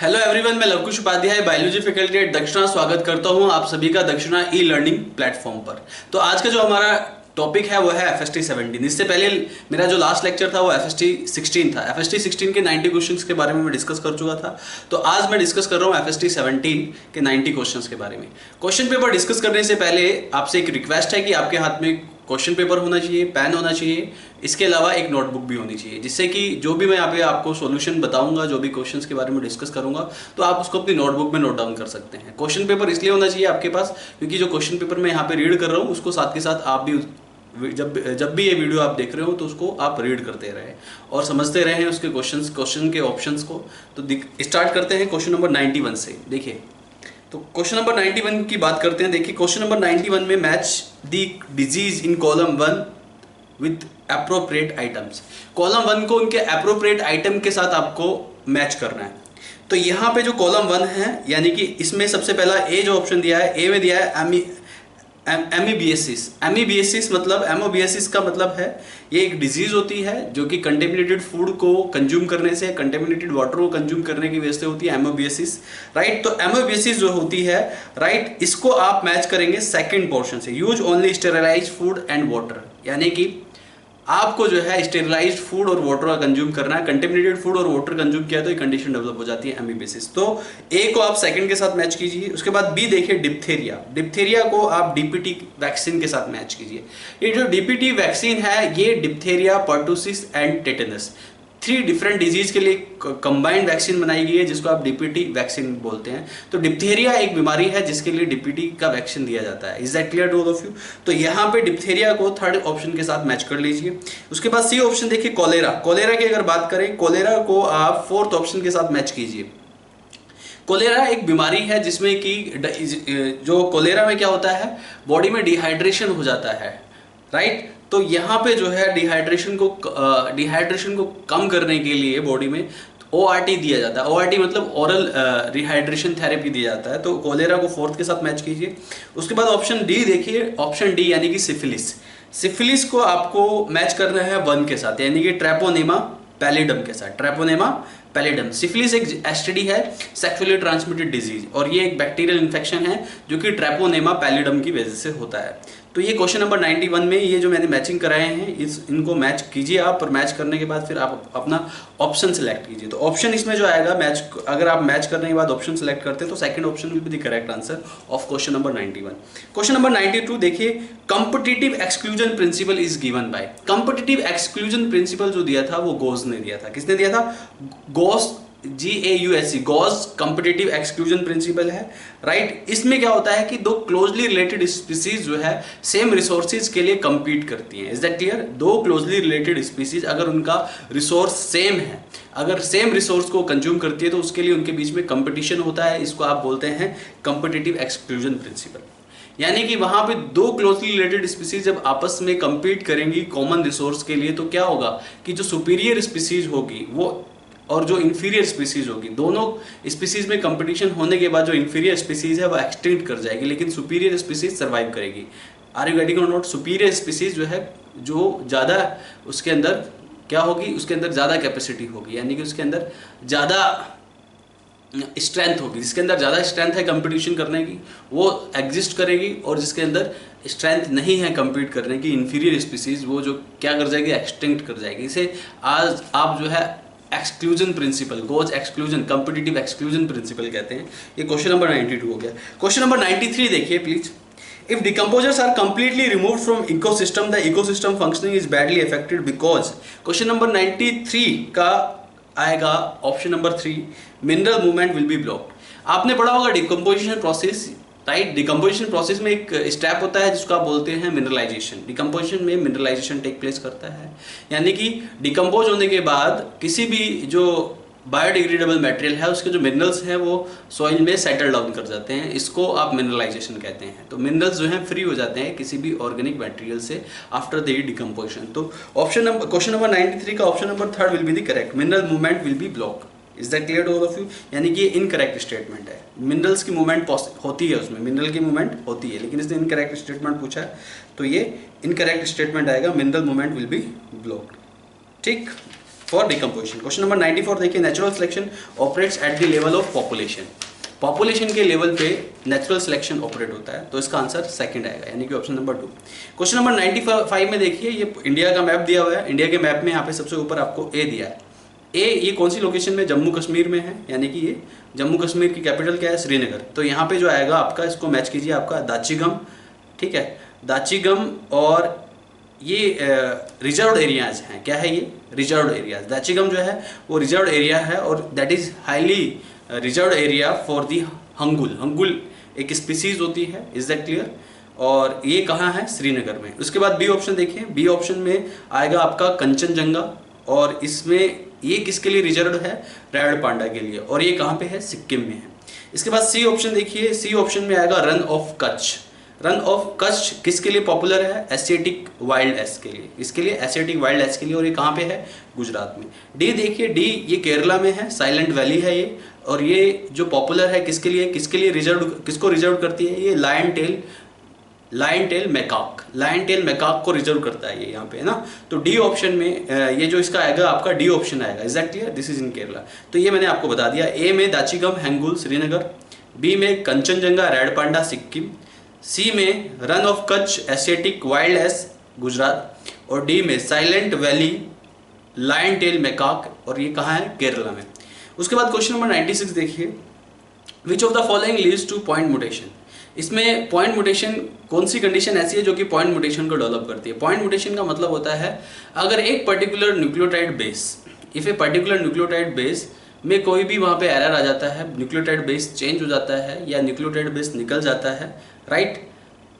Hello everyone, मैं Lavkush Upadhyay biology faculty at Dakshina स्वागत करता हूं आप सभी का दक्षिणा ई लर्निंग प्लेटफॉर्म पर। तो आज का जो हमारा टॉपिक है वो है FST 17। इससे पहले मेरा जो लास्ट लेक्चर था वो FST 16 था। FST 16 के 90 क्वेश्चंस के बारे में मैं डिस्कस कर चुका था। तो आज मैं डिस्कस कर रहा हूँ FST 17 के 90 क्वेश्चंस के बारे में। क्वेश्चन पेपर डिस्कस करने से पहले आपसे एक रिक्वेस्ट है कि आपके हाथ में क्वेश्चन पेपर होना चाहिए, पेन होना चाहिए, इसके अलावा एक नोटबुक भी होनी चाहिए, जिससे कि जो भी मैं यहाँ पे आपको सॉल्यूशन बताऊंगा, जो भी क्वेश्चंस के बारे में डिस्कस करूंगा, तो आप उसको अपनी नोटबुक में नोट डाउन कर सकते हैं। क्वेश्चन पेपर इसलिए होना चाहिए आपके पास क्योंकि जो क्वेश्चन पेपर मैं यहाँ पे रीड कर रहा हूँ उसको साथ के साथ आप भी जब भी ये वीडियो आप देख रहे हो तो उसको आप रीड करते रहें और समझते रहें उसके क्वेश्चन के ऑप्शंस को। तो स्टार्ट करते हैं क्वेश्चन नंबर 91 से। देखिए, तो क्वेश्चन नंबर 91 की बात करते हैं। देखिए, क्वेश्चन नंबर 91 में match the disease in column 1 with appropriate items. Column 1 को उनके एप्रोप्रिएट आइटम के साथ आपको मैच करना है। तो यहाँ पे जो कॉलम 1 है, यानी कि इसमें सबसे पहला ए जो ऑप्शन दिया है, ए में दिया है एमीबिएसिस। एमीबिएसिस मतलब, एमोबिएसिस का मतलब है ये एक डिजीज होती है जो कि कंटेमिनेटेड फूड को कंज्यूम करने से, कंटेमिनेटेड वाटर को कंज्यूम करने की वजह से होती है एमोबिएसिस, राइट। तो एमोबिएसिस जो होती है, राइट, इसको आप मैच करेंगे सेकंड पोर्शन से। Use only sterilised food and water, यानी कि आपको जो है स्टेरिलाइज्ड फूड और वाटर का कंज्यूम करना है। कंटेमिनेटेड फूड और वाटर कंज्यूम किया तो ये कंडीशन डेवलप हो जाती है एमीबिएसिस। तो ए को आप सेकंड के साथ मैच कीजिए। उसके बाद बी देखिए, डिप्थेरिया। डिप्थेरिया को आप डीपीटी वैक्सीन के साथ मैच कीजिए। ये जो डीपीटी वैक्सीन है ये diphtheria, pertussis and tetanus, 3 different disease के लिए कंबाइंड वैक्सीन बनाई गई है जिसको आप डीपीटी वैक्सीन बोलते हैं। तो डिप्थेरिया एक बीमारी है जिसके लिए डीपीटी का वैक्सीन दिया जाता है। Is that clear to all of you? तो यहाँ पे डिप्थेरिया को थर्ड ऑप्शन के साथ मैच कर लीजिए। उसके बाद सी ऑप्शन देखिए, कोलेरा। कोलेरा की अगर बात करें, कोलेरा को आप फोर्थ ऑप्शन के साथ मैच कीजिए। कोलेरा एक बीमारी है जिसमें कि जो कोलेरा में क्या होता है, बॉडी में डिहाइड्रेशन हो जाता है, राइट। तो यहाँ पे जो है डिहाइड्रेशन को कम करने के लिए बॉडी में ORT दिया जाता है। ORT मतलब ओरल रिहाइड्रेशन थेरेपी दिया जाता है। तो कोलेरा को फोर्थ के साथ मैच कीजिए। उसके बाद ऑप्शन डी देखिए, ऑप्शन डी यानी कि सिफिलिस। सिफिलिस को आपको मैच करना है 1 के साथ, यानी कि ट्रेपोनेमा पैलिडम के साथ। Treponema pallidum. सिफिलिस एक एसटीडी है, सेक्सुअली ट्रांसमिटेड डिजीज, और ये एक बैक्टीरियल इन्फेक्शन है जो कि ट्रेपोनेमा पैलिडम की वजह से होता है। तो ये क्वेश्चन नंबर 91 में ये जो मैंने मैचिंग कराए हैं इनको मैच कीजिए आप, और मैच करने के बाद फिर आप अपना ऑप्शन सेलेक्ट कीजिए। तो ऑप्शन इसमें जो आएगा मैच, अगर आप मैच करने के बाद ऑप्शन सेलेक्ट करते हैं तो second option will be the correct answer of question number 91। Question number 92 देखिए, competitive exclusion principal is given by. Competitive exclusion principal जो दिया था वो गोज ने दिया था। किसने दिया था? Gause, GAUSE, Gause competitive exclusion principle है, राइट। इसमें क्या होता है कि दो क्लोजली रिलेटेड स्पीसीज जो है सेम रिसोर्सेज के लिए कंपीट करती हैं। Is that clear? दो क्लोजली रिलेटेड स्पीसीज अगर उनका रिसोर्स सेम है, अगर सेम रिसोर्स को कंज्यूम करती है तो उसके लिए उनके बीच में कंपटीशन होता है। इसको आप बोलते हैं कॉम्पिटिटिव एक्सक्लूजन प्रिंसिपल। यानी कि वहां पे दो क्लोजली रिलेटेड स्पीसीज जब आपस में कंपीट करेंगी कॉमन रिसोर्स के लिए, तो क्या होगा कि जो सुपीरियर स्पीसीज होगी वो और जो इंफीरियर स्पीसीज होगी, दोनों स्पीसीज में कंपटीशन होने के बाद जो इंफीरियर स्पीसीज है वो एक्सटिंक्ट कर जाएगी, लेकिन सुपीरियर स्पीसीज सर्वाइव करेगी। आर यू गेटिंग और नॉट? सुपीरियर स्पीसीज जो है, जो ज़्यादा उसके अंदर क्या होगी, उसके अंदर ज़्यादा कैपेसिटी होगी, यानी कि उसके अंदर ज़्यादा स्ट्रेंथ होगी। जिसके अंदर ज़्यादा स्ट्रेंथ है कंपटीशन करने की वो एग्जिस्ट करेगी, और जिसके अंदर स्ट्रेंथ नहीं है कंपीट करने की, इंफीरियर स्पीसीज, वो जो क्या कर जाएगी, एक्सटिंक्ट कर जाएगी। इसे आज आप जो है exclusion principle, goes exclusion, competitive exclusion principal कहते हैं। ये क्वेश्चन नंबर 92 हो गया। क्वेश्चन नंबर 93 देखिए please. If decomposers are completely removed from ecosystem, the ecosystem functioning is badly affected because. Question number 93 का आएगा option number 3, mineral movement will be blocked. आपने पढ़ा होगा decomposition process, right. Decomposition process में एक step होता है जिसको आप बोलते हैं मिनरलाइजेशन। डिकम्पोजिशन में मिनरलाइजेशन टेक प्लेस करता है, यानी कि डिकम्पोज होने के बाद किसी भी जो बायोडिग्रेडेबल मटेरियल है उसके जो मिनरल्स हैं वो सॉइल में सेटल डाउन कर जाते हैं। इसको आप मिनरलाइजेशन कहते हैं। तो मिनरल्स जो हैं फ्री हो जाते हैं किसी भी ऑर्गेनिक मटेरियल से आफ्टर द डिकम्पोजिशन। तो ऑप्शन नंबर, क्वेश्चन नंबर 93 का option number 3 will be the correct, mineral movement will be block. Is that clear to all of you? यानी कि ये इनकरेक्ट स्टेटमेंट है। मिनरल्स की मूवमेंट होती है, उसमें मिनरल की मूवमेंट होती है, लेकिन इसने इनकरेक्ट स्टेटमेंट पूछा है तो ये इनकरेक्ट स्टेटमेंट आएगा, mineral movement will be blocked. ठीक, फॉर डिकम्पोजिशन। क्वेश्चन नंबर 94 देखिए, natural selection operates at the level of population. Population के लेवल पे नेचुरल सिलेक्शन ऑपरेट होता है, तो इसका आंसर सेकंड आएगा, यानी कि ऑप्शन नंबर 2। क्वेश्चन नंबर 95 में देखिए, ये इंडिया का मैप दिया हुआ है। इंडिया के मैप में यहाँ पे सबसे ऊपर आपको ए दिया है। ए ये कौन सी लोकेशन में, जम्मू कश्मीर में है, यानी कि ये जम्मू कश्मीर की कैपिटल क्या है, श्रीनगर। तो यहाँ पे जो आएगा आपका, इसको मैच कीजिए, आपका दाचिगम, ठीक है, दाचिगम, और ये रिजर्व्ड एरियाज हैं। क्या है ये, रिजर्व्ड एरियाज। दाचिगम जो है वो रिजर्व्ड एरिया है, और that is highly reserved area for the hangul. Hangul एक स्पीसीज होती है, इज दैट क्लियर। और ये कहाँ है, श्रीनगर में। उसके बाद बी ऑप्शन देखिए, बी ऑप्शन में आएगा आपका कंचनजंगा, और इसमें ये किसके लिए रिजर्व्ड है, रेड पांडा के लिए, और ये कहाँ पे है, सिक्किम में है। इसके बाद सी ऑप्शन देखिए, सी ऑप्शन में आएगा run of Kutch. Run of Kutch किसके लिए पॉपुलर है, एशियाटिक वाइल्ड एस के लिए, इसके लिए एशियाटिक वाइल्ड एस के लिए, और ये कहाँ पे है, गुजरात में। डी देखिए, डी ये केरला में है, साइलेंट वैली है ये, और ये जो पॉपुलर है किसके लिए रिजर्व, किसको रिजर्व करती है, ये lion tail macaque, lion tail macaque को रिजर्व करता है ये यहाँ पे, है ना। तो डी ऑप्शन में ये जो इसका आएगा आपका डी ऑप्शन आएगा, is that clear, this is in Kerala. तो ये मैंने आपको बता दिया। ए में दाचिगम हैंगुल श्रीनगर, बी में Kanchenjunga red panda Sikkim, C में Rann of Kutch Asiatic wild ass Gujarat, और डी में Silent Valley lion tail macaque, और ये कहाँ है, केरला में। उसके बाद क्वेश्चन नंबर 96 देखिए, which of the following leads two point mutation. इसमें पॉइंट म्यूटेशन कौन सी कंडीशन ऐसी है जो कि पॉइंट म्यूटेशन को डेवलप करती है। पॉइंट म्यूटेशन का मतलब होता है अगर एक particular nucleotide base, if a particular nucleotide base में कोई भी वहाँ पे एरर आ जाता है, न्यूक्लियोटाइड बेस चेंज हो जाता है या न्यूक्लियोटाइड बेस निकल जाता है, राइट,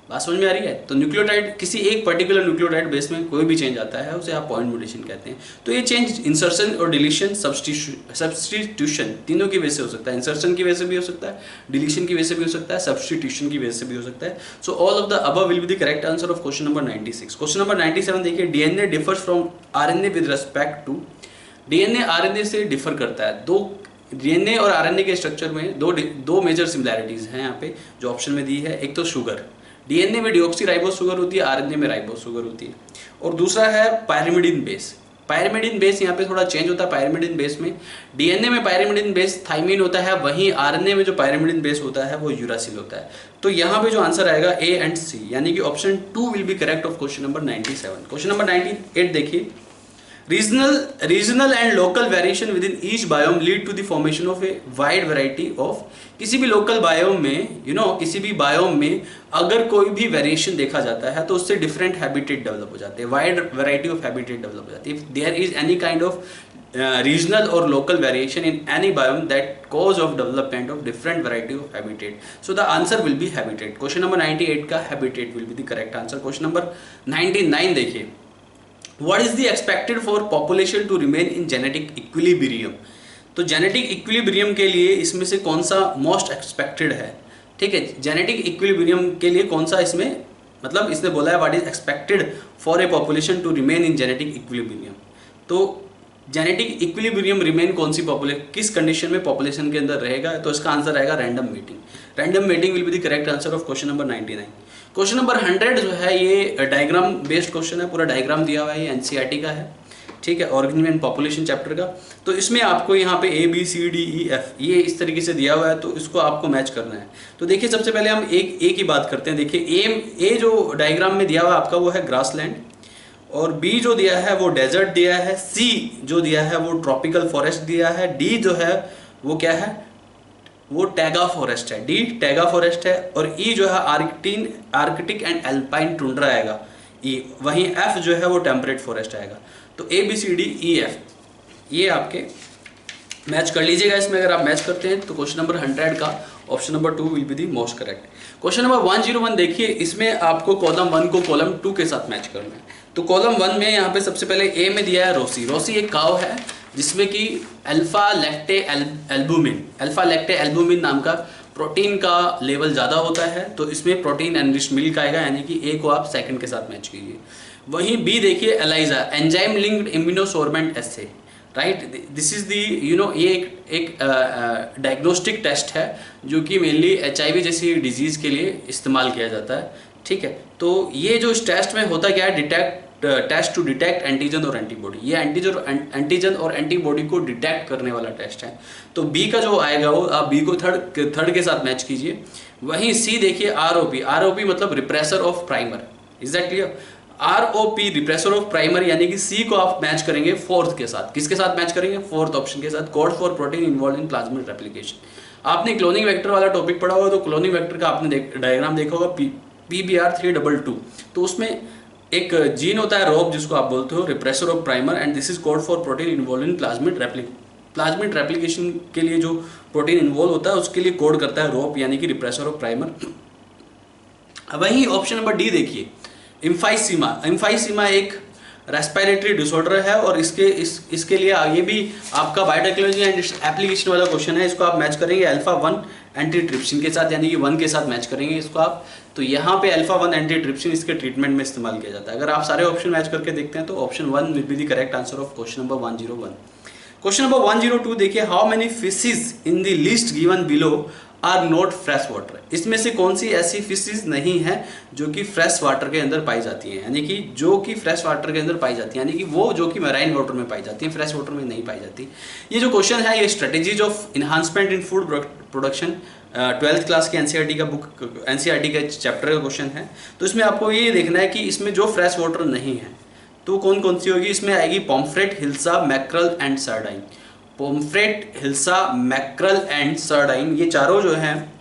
बात समझ में आ रही है। तो न्यूक्लियोटाइड, किसी एक पर्टिकुलर न्यूक्लियोटाइड बेस में कोई भी चेंज आता है उसे आप पॉइंट म्यूटेशन कहते हैं। तो ये चेंज इंसर्शन और डिलीशन, सब्स्टिट्यूशन तीनों की वजह से हो सकता है। इंसर्शन की वजह से भी हो सकता है, डिलीशन की वजह से भी हो सकता है, सब्स्टिट्यूशन की वजह से भी हो सकता है। So all of the above will be the correct answer of question number 96। Question number 97 देखिए, DNA differs from RNA with respect to. DNA RNA से डिफर करता है। दो डीएनए और आरएनए के स्ट्रक्चर में दो मेजर सिमिलैरिटीज हैं यहाँ पे जो ऑप्शन में दी है। एक तो शुगर, डीएनए में डिऑक्सीराइबोस शुगर होती है, आरएनए में राइबोस शुगर होती है, और दूसरा है पायरिमिडिन बेस। पायरिमिडिन बेस यहाँ पे थोड़ा चेंज होता है। पायरिमिडिन बेस में, डीएनए में पायरिमिडिन बेस थाइमिन होता है, वहीं आरएनए में जो पायरिमिडिन बेस होता है वो यूरासिल होता है। तो यहाँ पे जो आंसर आएगा ए एंड सी, यानी कि option 2 will be correct of question number 97। Question number 98 देखिए, regional and local variation within each biome lead to the formation of a wide variety of. किसी भी लोकल बायोम में, किसी भी biome में अगर कोई भी वेरिएशन देखा जाता है तो उससे डिफरेंट हैबिटेट डेवलप हो जाते हैं, wide variety of habitat develop हो जाती है। If there is any kind of regional or local variation in any biome that cause of development of different variety of habitat, so the answer will be habitat. Question number 98 का habitat will be the correct answer. Question number 99 देखिए, what is the expected for population to remain in genetic equilibrium? तो genetic equilibrium के लिए इसमें से कौन सा most expected है, ठीक है। जेनेटिक इक्विलिब्रियम के लिए कौन सा इसमें, मतलब इसने बोला है what is expected for a population to remain in genetic equilibrium. तो जेनेटिक इक्विलिब्रियम रिमेन कौन सी पॉपुलेशन, किस कंडीशन में पॉपुलेशन के अंदर रहेगा, तो इसका आंसर आएगा random mating. Random mating will be the correct answer of question number 99। Question number 100 जो है ये डायग्राम बेस्ड क्वेश्चन है, पूरा डायग्राम दिया हुआ है, ये एनसीईआरटी का है, ठीक है, ऑर्गेनिज्म एंड पॉपुलेशन चैप्टर का। तो इसमें आपको यहाँ पे A B C D E F ये इस तरीके से दिया हुआ है, तो इसको आपको मैच करना है। तो देखिए सबसे पहले हम ए की बात करते हैं। देखिए ए जो डायग्राम में दिया हुआ है आपका वो है ग्रासलैंड, और बी जो दिया है वो डेजर्ट दिया है, सी जो दिया है वो ट्रॉपिकल फॉरेस्ट दिया है, डी जो है वो क्या है, वो टैगा फॉरेस्ट है, डी टैगा फॉरेस्ट है, और ई जो है आर्कटिक एंड एल्पाइन टुंड्रा आएगा ई, वहीं एफ जो है वो टेम्परेट फॉरेस्ट आएगा। तो A B C D E F ये आपके मैच कर लीजिएगा। इसमें अगर आप मैच करते हैं तो क्वेश्चन नंबर 100 का option number 2 will be the most correct. Question number 101 देखिए, इसमें आपको कॉलम 1 को कॉलम 2 के साथ मैच करना है। तो कॉलम 1 में यहाँ पे सबसे पहले ए में दिया है रोसी। रोसी एक काव है जिसमें कि अल्फा लैक्टे एल्बुमिन नाम का प्रोटीन का लेवल ज़्यादा होता है, तो इसमें प्रोटीन एनरिच्ड मिल्क आएगा, यानी कि ए को आप सेकंड के साथ मैच कीजिए। वहीं बी देखिए ELISA, enzyme linked immunosorbent assay, right, this is the ये एक डायग्नोस्टिक टेस्ट है जो कि मेनली HIV जैसी डिजीज़ के लिए इस्तेमाल किया जाता है, ठीक है। तो ये जो इस टेस्ट में होता क्या है, टेस्ट टू डिटेक्ट एंटीजन और एंटीबॉडी। ये एंटीजन और एंटीबॉडी को डिटेक्ट करने वाला टेस्ट है। तो बी का जो आएगा वो आप बी को थर्ड के साथ मैच कीजिए। वहीं सी देखिए आरओपी, आरओपी मतलब repressor of primer, is that clear? ROP repressor of primer, यानी कि सी को आप मैच करेंगे फोर्थ के साथ। किसके साथ मैच करेंगे? फोर्थ ऑप्शन के साथ, code for protein involve in plasmid replication. आपने क्लोनिंग वेक्टर वाला टॉपिक पढ़ा होगा, तो क्लोनिंग वेक्टर का आपने डायग्राम देखा होगा, PBR322। तो उसमें एक जीन होता है रोप, जिसको आप बोलते हो repressor of primer, and this is code for protein involve in plasmid replication के लिए जो प्रोटीन इन्वॉल्व होता है उसके लिए कोड करता है रोप, यानी कि रिप्रेसर ऑफ प्राइमर। वहीं ऑप्शन नंबर डी देखिए, एम्फाइसीमा। एम्फाइसीमा एक रेस्पिरेटरी डिसऑर्डर है और इसके लिए ये भी आपका बायोटेक्नोलॉजी एंड एप्लीकेशन वाला क्वेश्चन है। इसको आप मैच करेंगे अल्फा-1 एंटीट्रिप्सिन के साथ, यानी कि 1 के साथ मैच करेंगे इसको आप। तो यहाँ पे अल्फा-1 एंटीट्रिप्सिन इसके ट्रीटमेंट में इस्तेमाल किया जाता है। अगर आप सारे ऑप्शन मैच करके देखते हैं तो option 1 will be the correct answer of question number 101। Question number 102 देखिए, how many fishes in the list given below are not fresh water. इसमें से कौन सी ऐसी फिशेज नहीं है जो कि फ्रेश वाटर के अंदर पाई जाती हैं, यानी कि जो कि फ्रेश वाटर के अंदर पाई जाती है, यानी कि वो जो कि मैराइन वाटर में पाई जाती है, फ्रेश वाटर में नहीं पाई जाती। ये जो क्वेश्चन है ये strategies of enhancement in food production 12th class के एनसीईआरटी का बुक, एनसीईआरटी के चैप्टर का क्वेश्चन है। तो इसमें आपको ये देखना है कि इसमें जो फ्रेश वाटर नहीं है तो कौन कौन सी होगी। इसमें आएगी pomfret, hilsa, mackerel and sardine. Pomfret, hilsa, mackerel and sardine, ये चारों जो हैं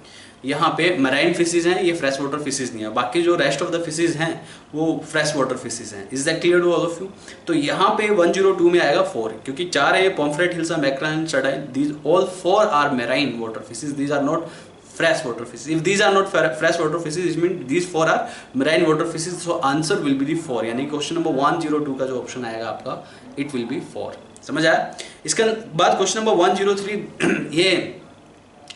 यहाँ पे मराइन फिशेज हैं, ये फ्रेश वाटर फिशेज नहीं है। बाकी जो रेस्ट ऑफ द फिशेज हैं वो फ्रेश वाटर फिशेज हैं। Is that clear to all of you? तो यहाँ पे 102 में आएगा 4, क्योंकि 4 है pomfret, hilsa, mackerel and sardine. These all 4 are marine water fishes, these are not fresh water fishes. If these are not fresh water fishes, it means these 4 are marine water fishes. So answer will be the 4, यानी question number 102 का जो option आएगा आपका it will be 4। समझ आया? इसके बाद question number 103 ये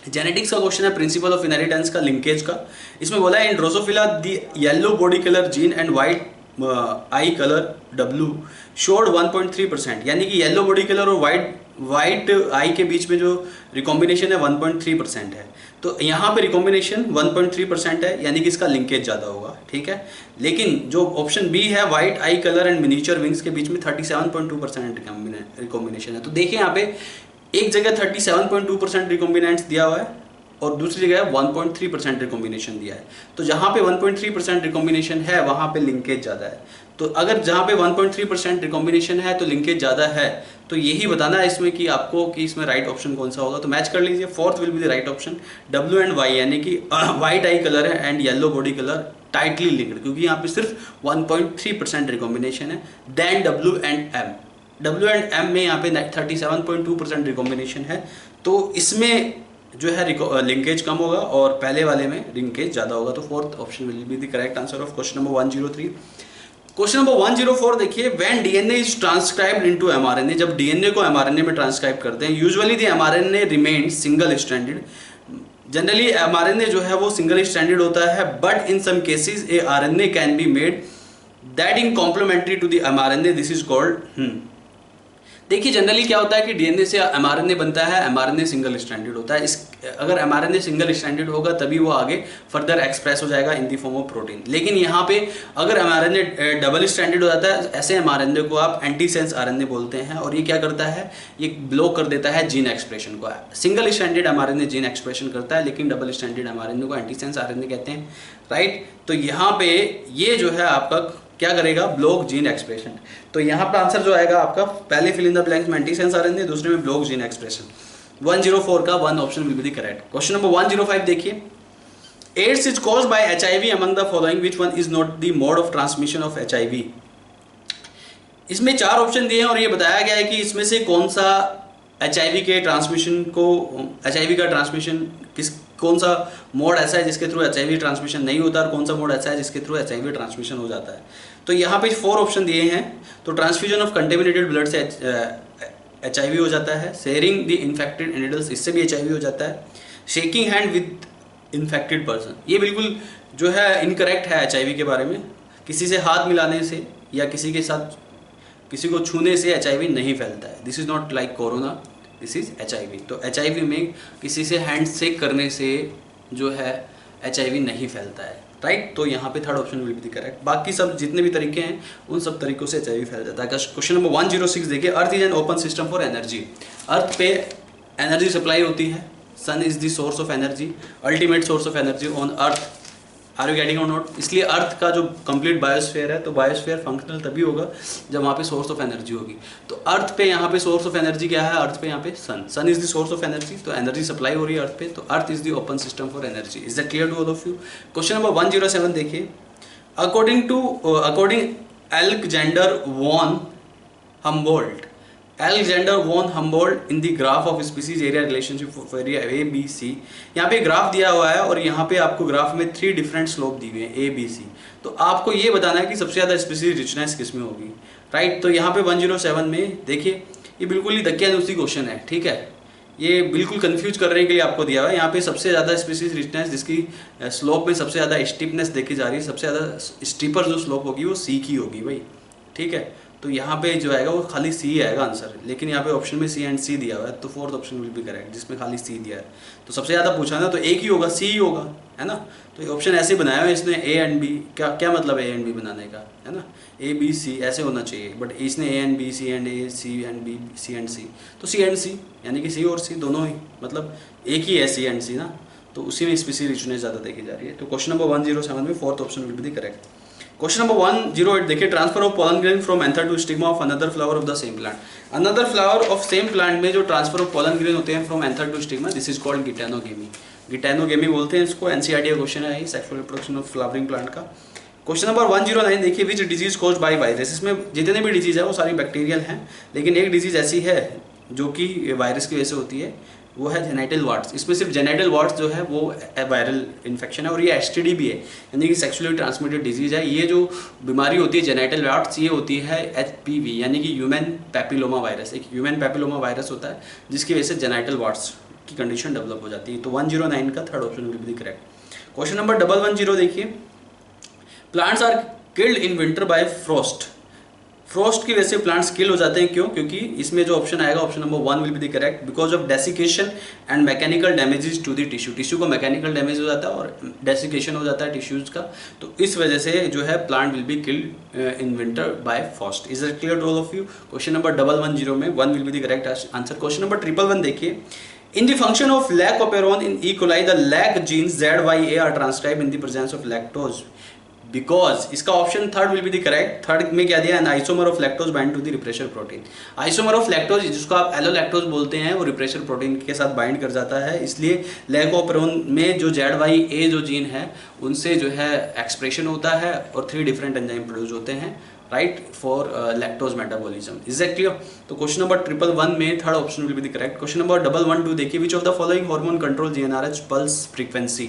जेनेटिक्स का क्वेश्चन है, प्रिंसिपल ऑफ इनहेरिटेंस का, लिंकेज का। इसमें बोला है इन Drosophila the yellow body colour gene and white I colour W showed 1.3%, यानी कि येलो बॉडी कलर और वाइट आई के बीच में जो रिकॉम्बिनेशन है 1.3% है। तो यहाँ पे रिकॉम्बिनेशन 1.3% है, यानी कि इसका लिंकेज ज़्यादा होगा, ठीक है। लेकिन जो ऑप्शन बी है white I colour and miniature wings के बीच में 37.2% रिकॉम्बिनेशन है। तो देखिए यहाँ पे एक जगह 37.2% रिकॉम्बिनेंट्स दिया हुआ है और दूसरी जगह 1.3% रिकॉम्बिनेशन दिया है। तो जहाँ पे 1.3% रिकॉम्बिनेशन है वहाँ पे लिंकेज ज़्यादा है। तो अगर जहाँ पे 1.3% रिकॉम्बिनेशन है तो लिंकेज ज़्यादा है, तो यही बताना है इसमें कि आपको कि इसमें राइट ऑप्शन कौन सा होगा। तो मैच कर लीजिए, 4th will be the right option W and Y, यानी कि वाइट आई कलर है and yellow body colour tightly linked, क्योंकि यहाँ पे सिर्फ 1.3% रिकॉम्बिनेशन है। देन W एंड M में यहाँ पे 37.2% रिकॉम्बिनेशन है, तो इसमें जो है लिंकेज कम होगा और पहले वाले में लिंकेज ज़्यादा होगा। तो 4th option will be the correct answer of question number 103। Question number 104 देखिए, when DNA is transcribed into mRNA, जब डीएनए को एमआरएनए में ट्रांसक्राइब करते हैं, usually the mRNA remain single stranded. Generally mRNA जो है वो सिंगल स्ट्रैंडेड होता है, but in some cases a RNA can be made that in complementary to the mRNA, this is called. देखिए जनरली क्या होता है कि डीएनए से एमआरएनए बनता है, एमआरएनए सिंगल स्ट्रैंडेड होता है। अगर एमआरएनए सिंगल स्ट्रैंडेड होगा तभी वो आगे फर्दर एक्सप्रेस हो जाएगा in the form of protein. लेकिन यहाँ पे अगर एमआरएनए डबल स्ट्रैंडेड हो जाता है, ऐसे एमआरएनए को आप एंटीसेंस आरएनए बोलते हैं, और ये क्या करता है, ये ब्लॉक कर देता है जीन एक्सप्रेशन को। Single stranded mRNA gene expression करता है, लेकिन डबल स्ट्रैंडेड एमआरएनए को एंटीसेंस आरएनए कहते हैं, राइट। तो यहाँ पे ये जो है आपका क्या करेगा, ब्लॉक जीन एक्सप्रेशन। तो यहाँ पर आंसर जो आएगा आपका, पहले फिल इन द ब्लैंक्स में एंटीसेंस आरएनए, दूसरे में ब्लॉक जीन एक्सप्रेशन। 104 का 1 option will be the correct. Question number 105 देखिए, AIDS is caused by HIV among the following which one is not the mode of transmission of HIV. इसमें 4 option दिए हैं और ये बताया गया है कि इसमें से कौन सा एचआईवी के ट्रांसमिशन को, एचआईवी का ट्रांसमिशन कौन सा मोड ऐसा है जिसके थ्रू एचआईवी ट्रांसमिशन नहीं होता, और कौन सा मोड ऐसा है जिसके थ्रू एचआईवी ट्रांसमिशन हो जाता है। तो यहाँ पे 4 ऑप्शन दिए हैं। तो ट्रांसफ्यूजन ऑफ कंटेमिनेटेड ब्लड से एचआईवी हो जाता है, शेयरिंग द इन्फेक्टेड निडल्स, इससे भी एचआईवी हो जाता है, shaking hand with infected person, ये बिल्कुल जो है इनकरेक्ट है एचआईवी के बारे में। किसी से हाथ मिलाने से या किसी के साथ किसी को छूने से एचआईवी नहीं फैलता है। This is not like corona, this is HIV. तो एचआईवी में किसी से हैंड शेक करने से जो है एचआईवी नहीं फैलता है। राइट। तो यहाँ पे third option will be the correct. बाकी सब जितने भी तरीके हैं उन सब तरीकों से एचआईवी फैल जाता है। क्वेश्चन नंबर 106 देखिए, earth is an open system for energy. Earth पे एनर्जी सप्लाई होती है, sun is the source of energy, ultimate source of energy on earth. Are you getting और नॉट? इसलिए अर्थ का जो कंप्लीट बायोस्फीयर है, तो बायोस्फीयर फंक्शनल तभी होगा जब वहाँ पे सोर्स ऑफ एनर्जी होगी। तो अर्थ पे यहाँ पे सोर्स ऑफ एनर्जी क्या है? अर्थ पे यहाँ पे sun is the source of energy, तो एनर्जी सप्लाई हो रही है अर्थ पे, तो earth is the open system for energy. Is that clear to all of you? Question number 107 देखिए, according Alexander von Humboldt, Alexander von Humboldt in the graph of species area relationship for area A, B, C। यहाँ पे graph दिया हुआ है और यहाँ पे आपको ग्राफ में 3 डिफरेंट स्लोप दी हुई है A, B, C। तो आपको ये बताना है कि सबसे ज़्यादा स्पीसीज रिचनेस किस में होगी, राइट। तो यहाँ पे 107 में देखिए, ये बिल्कुल ही दकियानुसी क्वेश्चन है, ठीक है। ये बिल्कुल कंफ्यूज करने के लिए आपको दिया हुआ है। यहाँ पे सबसे ज़्यादा स्पीसीज रिचनेस जिसकी स्लोप में सबसे ज़्यादा स्टीपनेस देखी जा रही है, सबसे ज़्यादा स्टीपर जो स्लोप होगी वो C की होगी भाई, ठीक है। तो यहाँ पे जो आएगा वो खाली सी आएगा आंसर, लेकिन यहाँ पे ऑप्शन में सी एंड सी दिया हुआ है, तो fourth option will be correct जिसमें खाली सी दिया है। तो सबसे ज़्यादा पूछा ना, तो एक ही होगा, सी ही होगा, है ना। तो ये ऑप्शन ऐसे बनाया हुआ है इसने, ए एंड बी। क्या मतलब है ए एंड बी बनाने का, है ना। ए बी सी ऐसे होना चाहिए, बट इसने A and B, C and A, C and B, C and C, तो सी एंड सी यानी कि सी और सी दोनों ही, मतलब एक ही है सी एंड सी ना, तो उसी में स्पीसीज रिचनेस ज़्यादा देखी जा रही है। तो क्वेश्चन नंबर 107 में fourth option will be the correct. Question number 108 देखिए, transfer of pollen grain from anther to stigma of another flower of the same plant. Another flower of same plant में जो ट्रांसफर ऑफ पोलन ग्रेन होते हैं from anther to stigma, this is called geitonogamy. Geitonogamy बोलते हैं इसको। NCERT का question है, sexual reproduction of flowering plant का। क्वेश्चन नंबर 109 देखिए, which disease caused by virus. इसमें जितने भी डिजीज है वो सारी बैक्टीरियल हैं, लेकिन एक डिजीज ऐसी है जो कि वायरस की वजह से होती है, वो है जेनाइटल वार्ट्स। इसमें सिर्फ जेनाइटल वार्ट्स जो है वो वायरल इन्फेक्शन है, और ये एसटीडी भी है, यानी कि सेक्सुअली ट्रांसमिटेड डिजीज है। ये जो बीमारी होती है जेनाइटल वार्ट्स, ये होती है एचपीवी यानी कि ह्यूमन पैपिलोमा वायरस। एक ह्यूमन पैपिलोमा वायरस होता है जिसकी वजह से जेनाइटल वार्ट्स की कंडीशन डेवलप हो जाती है। तो 109 का third option will be correct. Question number 110 देखिए, plants are killed in winter by frost. Frost की वजह से प्लांट्स किल हो जाते हैं, क्यों? क्योंकि इसमें जो ऑप्शन आएगा option number 1 will be the correct, because of desiccation and mechanical damages to the tissue. Tissue को मैकेनिकल डैमेज हो जाता है और डेसिकेशन हो जाता है टिश्यूज का, तो इस वजह से जो है plant will be killed in winter by frost. Is it clear to all of you? Question number 110 में 1 will be the correct answer. Question number 111 देखिए, in the function of lac operon in E. coli the lac genes ZYA are transcribed in the presence of lactose because इसका option third will be the correct. Third में क्या दिया? An isomer of lactose bind to the repressor protein. Isomer of lactose जिसको आप एलोलैक्टोज बोलते हैं, वो refresher protein के साथ बाइंड कर जाता है, इसलिए लैकोपेरोन में जो ZYA जो जीन है उनसे जो है एक्सप्रेशन होता है और 3 डिफरेंट एंजाइम प्रोड्यूस होते हैं, right, for lactose metabolism. Is that clear? तो क्वेश्चन नंबर 111 में third option will be the correct. Question number 112 देखिए, which of the following hormone control GnRH pulse frequency.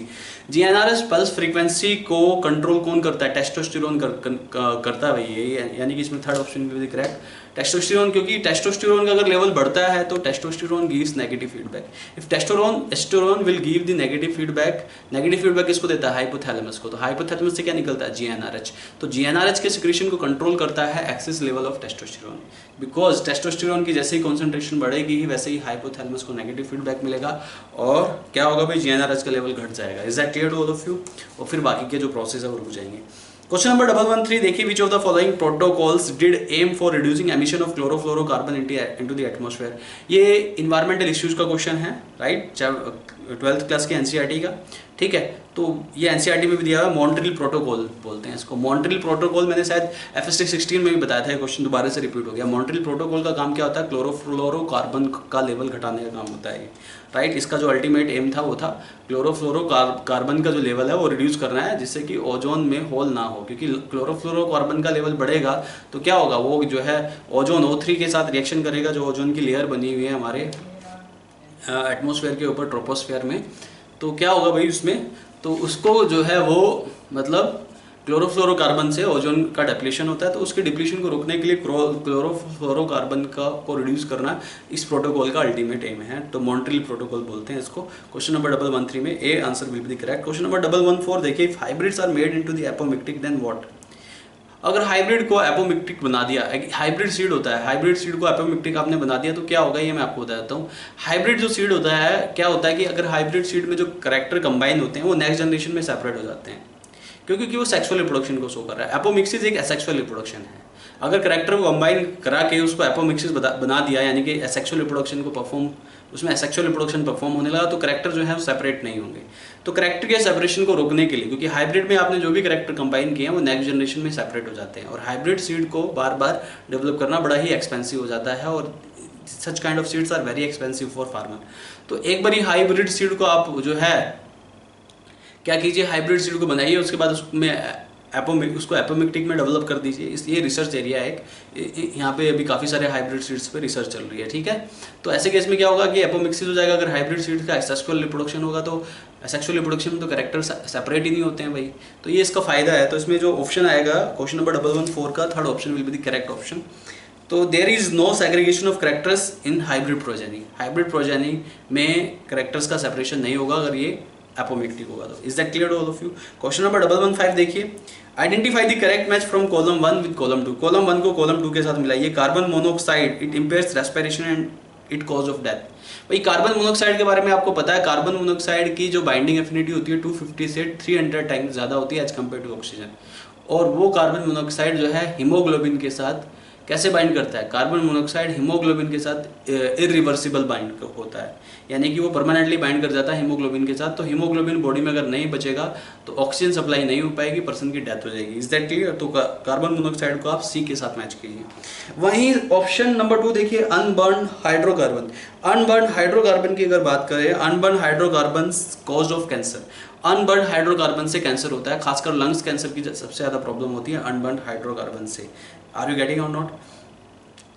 GnRH pulse frequency को control कौन करता है? Testosterone करता है भाई, यानी कि इसमें third option will be the correct, testosterone. क्योंकि टेस्टोस्टेरोन का अगर लेवल बढ़ता है तो testosterone gives negative feedback. If testosterone will give the negative feedback, negative feedback किसको देता है? हाइपोथैलेमस को। तो हाइपोथैलेमस से क्या निकलता है? जीएनआरएच। तो जीएनआरएच के सिक्रीशन को कंट्रोल करता है excess level of testosterone, because testosterone की जैसे ही कॉन्सेंट्रेशन बढ़ेगी वैसे ही हाइपोथैलेमस को नेगेटिव फीडबैक मिलेगा और क्या होगा भाई? जीएनआरएच का लेवल घट जाएगा। Is that clear to all of you? और फिर बाकी के जो प्रोसेस है वो रुक जाएंगे। क्वेश्चन नंबर 113 देखिए, which of the following protocols did aim for reducing emission of chlorofluorocarbon into the atmosphere. ये इन्वायरमेंटल इश्यूज का क्वेश्चन है, राइट, 12th क्लास के एनसीईआरटी का, ठीक है। तो ये एनसीईआरटी में भी दिया हुआ है, मॉन्ट्रियल प्रोटोकॉल बोलते हैं इसको। मॉन्ट्रियल प्रोटोकॉल मैंने शायद FST 16 में भी बताया था, ये क्वेश्चन दोबारा से रिपीट हो गया। मॉन्ट्रियल प्रोटोकॉल का काम क्या होता है? क्लोरोफ्लोरोकार्बन का लेवल घटाने का काम होता है, राइट। इसका जो अल्टीमेट एम था वो था क्लोरोफ्लोरोकार्बन का जो लेवल है वो रिड्यूस करना है, जिससे कि ओजोन में होल ना हो, क्योंकि क्लोरोफ्लोरोकार्बन का लेवल बढ़ेगा तो क्या होगा? वो जो है ओजोन O3 के साथ रिएक्शन करेगा, जो ओजोन की लेयर बनी हुई है हमारे एटमॉस्फेयर के ऊपर, ट्रोपोस्फेयर में। तो क्या होगा भाई उसमें? तो उसको जो है वो मतलब क्लोरोफ्लोरोकार्बन से ओजोन का डिप्लीशन होता है, तो उसके डिप्लीशन को रोकने के लिए क्लोरोफ्लोरोकार्बन को रिड्यूस करना इस प्रोटोकॉल का अल्टीमेट एम है। तो मॉन्ट्रियल प्रोटोकॉल बोलते हैं इसको। क्वेश्चन नंबर 113 में A answer will be the correct. Question number 114 देखिए, if hybrids are made into the apomictic then what. अगर हाइब्रिड को एपोमिक्टिक बना दिया, हाइब्रिड सीड होता है, हाइब्रिड सीड को एपोमिक्टिक आपने बना दिया तो क्या होगा ये मैं आपको बता देता हूँ। हाइब्रिड जो सीड होता है क्या होता है कि अगर हाइब्रिड सीड में जो कैरेक्टर कंबाइन होते हैं वो नेक्स्ट जनरेशन में सेपरेट हो जाते हैं। क्योंकि वो सेक्सुअल रिप्रोडक्शन को शो कर रहा है। एपोमिक्सिस एक एसेक्सुअल रिप्रोडक्शन है। अगर करेक्टर को कंबाइन करा के उसको एपोमिक्सिस बना दिया, यानी कि एसेक्सुअल रिप्रोडक्शन को परफॉर्म, उसमें एसेक्सुअल रिप्रोडक्शन परफॉर्म होने लगा, तो करेक्टर जो है वो सेपरेट नहीं होंगे। तो करेक्टर के सेपरेशन को रोकने के लिए, क्योंकि हाइब्रिड में आपने जो भी करेक्टर कंबाइन किए हैं वो नेक्स्ट जनरेशन में सेपरेट हो जाते हैं, और हाइब्रिड सीड को बार बार डेवलप करना बड़ा ही एक्सपेंसिव हो जाता है, और such kind of seeds are very expensive for farmer. तो एक बार हाइब्रिड सीड को आप जो है क्या कीजिए, हाइब्रिड सीड को बनाइए, उसके बाद उसमें उसको एपोमिक्टिक में डेवलप कर दीजिए। ये रिसर्च एरिया है एक, यहाँ पे अभी काफ़ी सारे हाइब्रिड सीड्स पे रिसर्च चल रही है, ठीक है। तो ऐसे केस में क्या होगा कि एपोमिक्सिस हो जाएगा। अगर हाइब्रिड सीड्स का सेक्सुअल रिप्रोडक्शन होगा तो सेक्सुअल रिप्रोडक्शन में तो कैरेक्टर सेपरेट ही नहीं होते हैं भाई। तो ये इसका फायदा है। तो इसमें जो ऑप्शन आएगा क्वेश्चन नंबर 114 का third option will be the correct option. तो there is no segregation of characters in hybrid progeny. Hybrid progeny में करेक्टर्स का सेपरेशन नहीं होगा अगर ये एपोमिक्टिक होगा तो। Is that clear to all of you? Question number 115 देखिए, identify the correct match from column 1 with column 2। Column 1 को कॉलम 2 के साथ मिलाइए। Carbon monoxide it impairs respiration and it cause of death. भाई कार्बन मोनोऑक्साइड के बारे में आपको पता है, कार्बन मोनोऑक्साइड की जो बाइंडिंग एफिनिटी होती है 250 से 300 टाइम्स ज़्यादा होती है एज कम्पेयर टू ऑक्सीजन। और वो कार्बन मोनोऑक्साइड जो है हीमोग्लोबिन के साथ कैसे बाइंड करता है? कार्बन मोनोऑक्साइड हीमोग्लोबिन के साथ इरिवर्सिबल बाइंड होता है, यानी कि वो परमानेंटली बाइंड कर जाता है हीमोग्लोबिन के साथ। तो हीमोग्लोबिन बॉडी में अगर नहीं बचेगा तो ऑक्सीजन सप्लाई नहीं हो पाएगी, पर्सन की डेथ हो जाएगी। Is that clear? तो कार्बन मोनोऑक्साइड को आप सी के साथ मैच कीजिए। वहीं ऑप्शन नंबर 2 देखिए, अनबर्न हाइड्रोकार्बन। अनबर्न हाइड्रोकार्बन की अगर बात करें, unburn hydrocarbon cause of cancer. Unburn hydrocarbon से कैंसर होता है, खासकर लंग्स कैंसर की सबसे ज़्यादा प्रॉब्लम होती है अनबर्न हाइड्रोकार्बन से। आर यू गेटिंग और नॉट?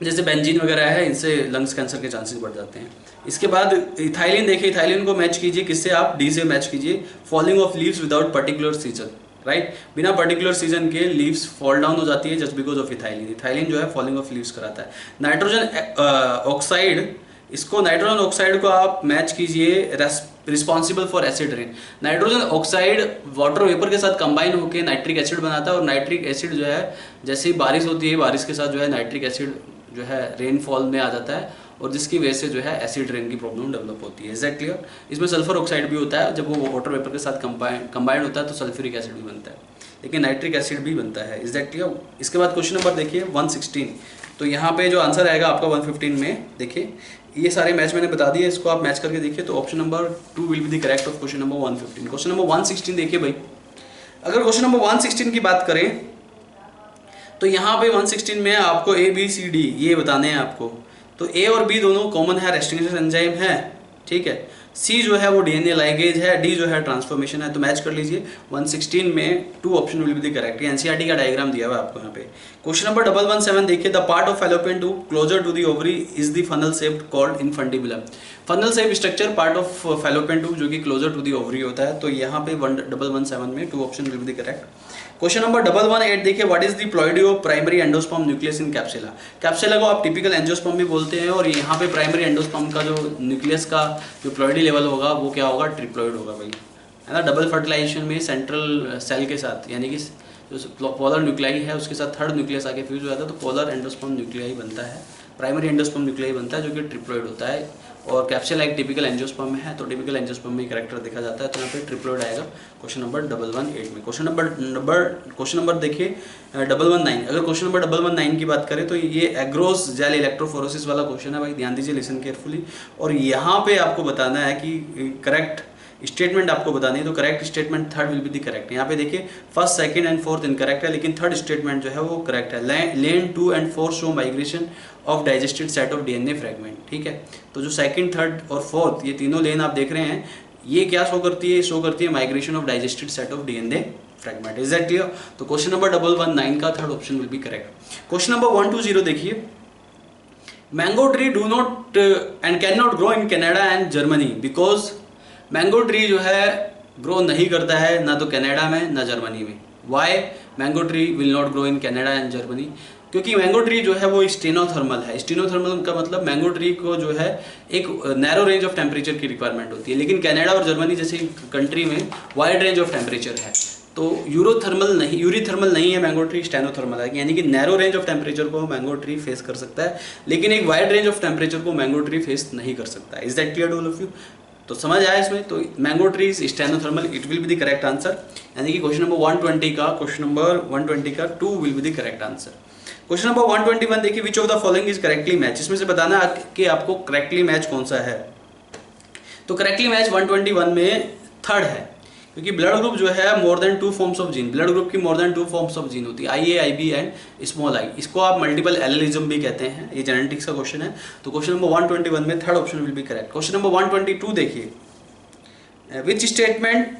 जैसे बेंजीन वगैरह है, इनसे लंग्स कैंसर के चांसेस बढ़ जाते हैं। इसके बाद इथाइलिन देखिए, इथाइलिन को मैच कीजिए किससे? आप डी से मैच कीजिए। Falling of leaves without particular season, right? बिना पर्टिकुलर सीजन के लीव्स फॉल डाउन हो जाती है just because of ethylene. Ethylene जो है फॉलिंग ऑफ लीव्स कराता है। नाइट्रोजन ऑक्साइड, इसको नाइट्रोजन ऑक्साइड को आप मैच कीजिए responsible for acid rain. Nitrogen oxide water vapour के साथ कंबाइन होकर नाइट्रिक एसिड बनाता है, और नाइट्रिक एसिड जो है जैसे ही बारिश होती है, बारिश के साथ जो है नाइट्रिक एसिड जो है रेनफॉल में आ जाता है, और जिसकी वजह से जो है एसिड रेन की प्रॉब्लम डेवलप होती है। Is that clear? इसमें सल्फर ऑक्साइड भी होता है, जब वो वाटर वेपर के साथ कंबाइंड होता है तो सल्फ्यूरिक एसिड भी बनता है, लेकिन नाइट्रिक एसिड भी बनता है। Is that clear? इसके बाद क्वेश्चन नंबर देखिए 116। तो यहाँ पे जो आंसर आएगा आपका 115 में, देखिए ये सारे मैच मैंने बता दिए, इसको आप मैच करके देखिए। तो option number 2 will be the correct of question number 115। Question number 116 देखिए भाई, अगर क्वेश्चन नंबर 116 की बात करें तो यहाँ पे 116 में आपको ए बी सी डी ये बताने हैं आपको। तो ए और बी दोनों कॉमन है, रेस्टिंगेशन एंजाइम है, ठीक है। सी जो है वो डीएनए लाइगेज है, डी जो है ट्रांसफॉर्मेशन है। तो मैच कर लीजिए 116 में 2 option will be the correct. NCERT का डायग्राम दिया हुआ है आपको यहाँ पे। क्वेश्चन नंबर 117 देखिए, the part of fallopian tube closer to the ovary is the funnel shaped called infundibulum. Funnel shape structure part of fallopian tube जो कि क्लोजर टू द ओवरी होता है। तो यहाँ पे 117 में 2 option will be the correct. Question number 118 देखिए, what is the ploidy of primary endosperm nucleus in Capsella. Capsella को आप टिपिकल एंजियोस्पर्म भी बोलते हैं, और यहाँ पे प्राइमरी एंडोस्पर्म का जो न्यूक्लियस का जो प्लॉइडी लेवल होगा वो क्या होगा? ट्रिप्लॉइड होगा भाई, है ना। डबल फर्टिलाइजेशन में सेंट्रल सेल के साथ, यानी कि जो पोलर न्यूक्लियाई है उसके साथ थर्ड न्यूक्लियस आके फ्यूज हो जाता है, तो पोलर एंडोस्पर्म न्यूक्लियाई बनता है, प्राइमरी एंडोस्पर्म न्यूक्लियाई बनता है जो कि ट्रिप्लॉइड होता है। और कैप्सुला एक टिपिकल एंजियोस्पर्म में है, तो टिपिकल एंजियोस्पर्म में कैरेक्टर देखा जाता है, तो यहाँ पे ट्रिप्लॉइड आएगा क्वेश्चन नंबर 118 में। क्वेश्चन नंबर देखिए 119। अगर क्वेश्चन नंबर 119 की बात करें तो ये एग्रोस जेल इलेक्ट्रोफोरोसिस वाला क्वेश्चन है भाई, ध्यान दीजिए, लिसन केयरफुली। और यहाँ पे आपको बताना है कि करेक्ट स्टेटमेंट आपको बतानी है, तो correct statement third will be the correct. यहाँ पे देखिए first, second and fourth incorrect है, लेकिन थर्ड स्टेटमेंट जो है वो करेक्ट है। लेन 2 and 4 show migration of digested set of DNA fragment, ठीक है। तो जो सेकंड, थर्ड और फोर्थ ये तीनों लेन आप देख रहे हैं, ये क्या शो करती है? शो करती है migration of digested set of DNA fragment. Is that clear? तो क्वेश्चन नंबर 119 का third option will be correct. Question number 120 देखिए, mango tree do not and can not grow in Canada and Germany because mango tree जो है grow नहीं करता है ना तो कनाडा में ना जर्मनी में। Why mango tree will not grow in Canada and Germany? क्योंकि मैंगो ट्री जो है वो स्टेनोथर्मल है। स्टेनोथर्मल का मतलब मैंगो ट्री को जो है एक नैरो रेंज ऑफ टेम्परेचर की रिक्वायरमेंट होती है, लेकिन कनाडा और जर्मनी जैसी कंट्री में वाइड रेंज ऑफ टेम्परेचर है। तो यूरीथर्मल नहीं है मैंगो ट्री, स्टेनोथर्मल है, यानी कि नैरो रेंज ऑफ टेम्परेचर को मैंगो ट्री फेस कर सकता है, लेकिन एक वाइड रेंज ऑफ टेम्परेचर को मैंगो ट्री फेस नहीं कर सकता है। Is that clear to all of you? तो समझ आया इसमें, तो mango tree is stenothermal, it will be the correct answer, यानी कि क्वेश्चन नंबर 120 का 2 will be the correct answer. Question number 121 देखिए, which of the following is correctly match, इसमें से बताना कि आपको करेक्टली मैच कौन सा है। तो करेक्टली मैच 121 में थर्ड है, क्योंकि ब्लड ग्रुप जो है more than 2 forms of gene, blood group की more than 2 forms of gene होती है, IA, IB and small I, इसको आप मल्टीपल एलेलिज्म भी कहते हैं, ये जेनेटिक्स का क्वेश्चन है। तो क्वेश्चन नंबर 121 में third option will be correct. Question number 122 देखिए, विच स्टेटमेंट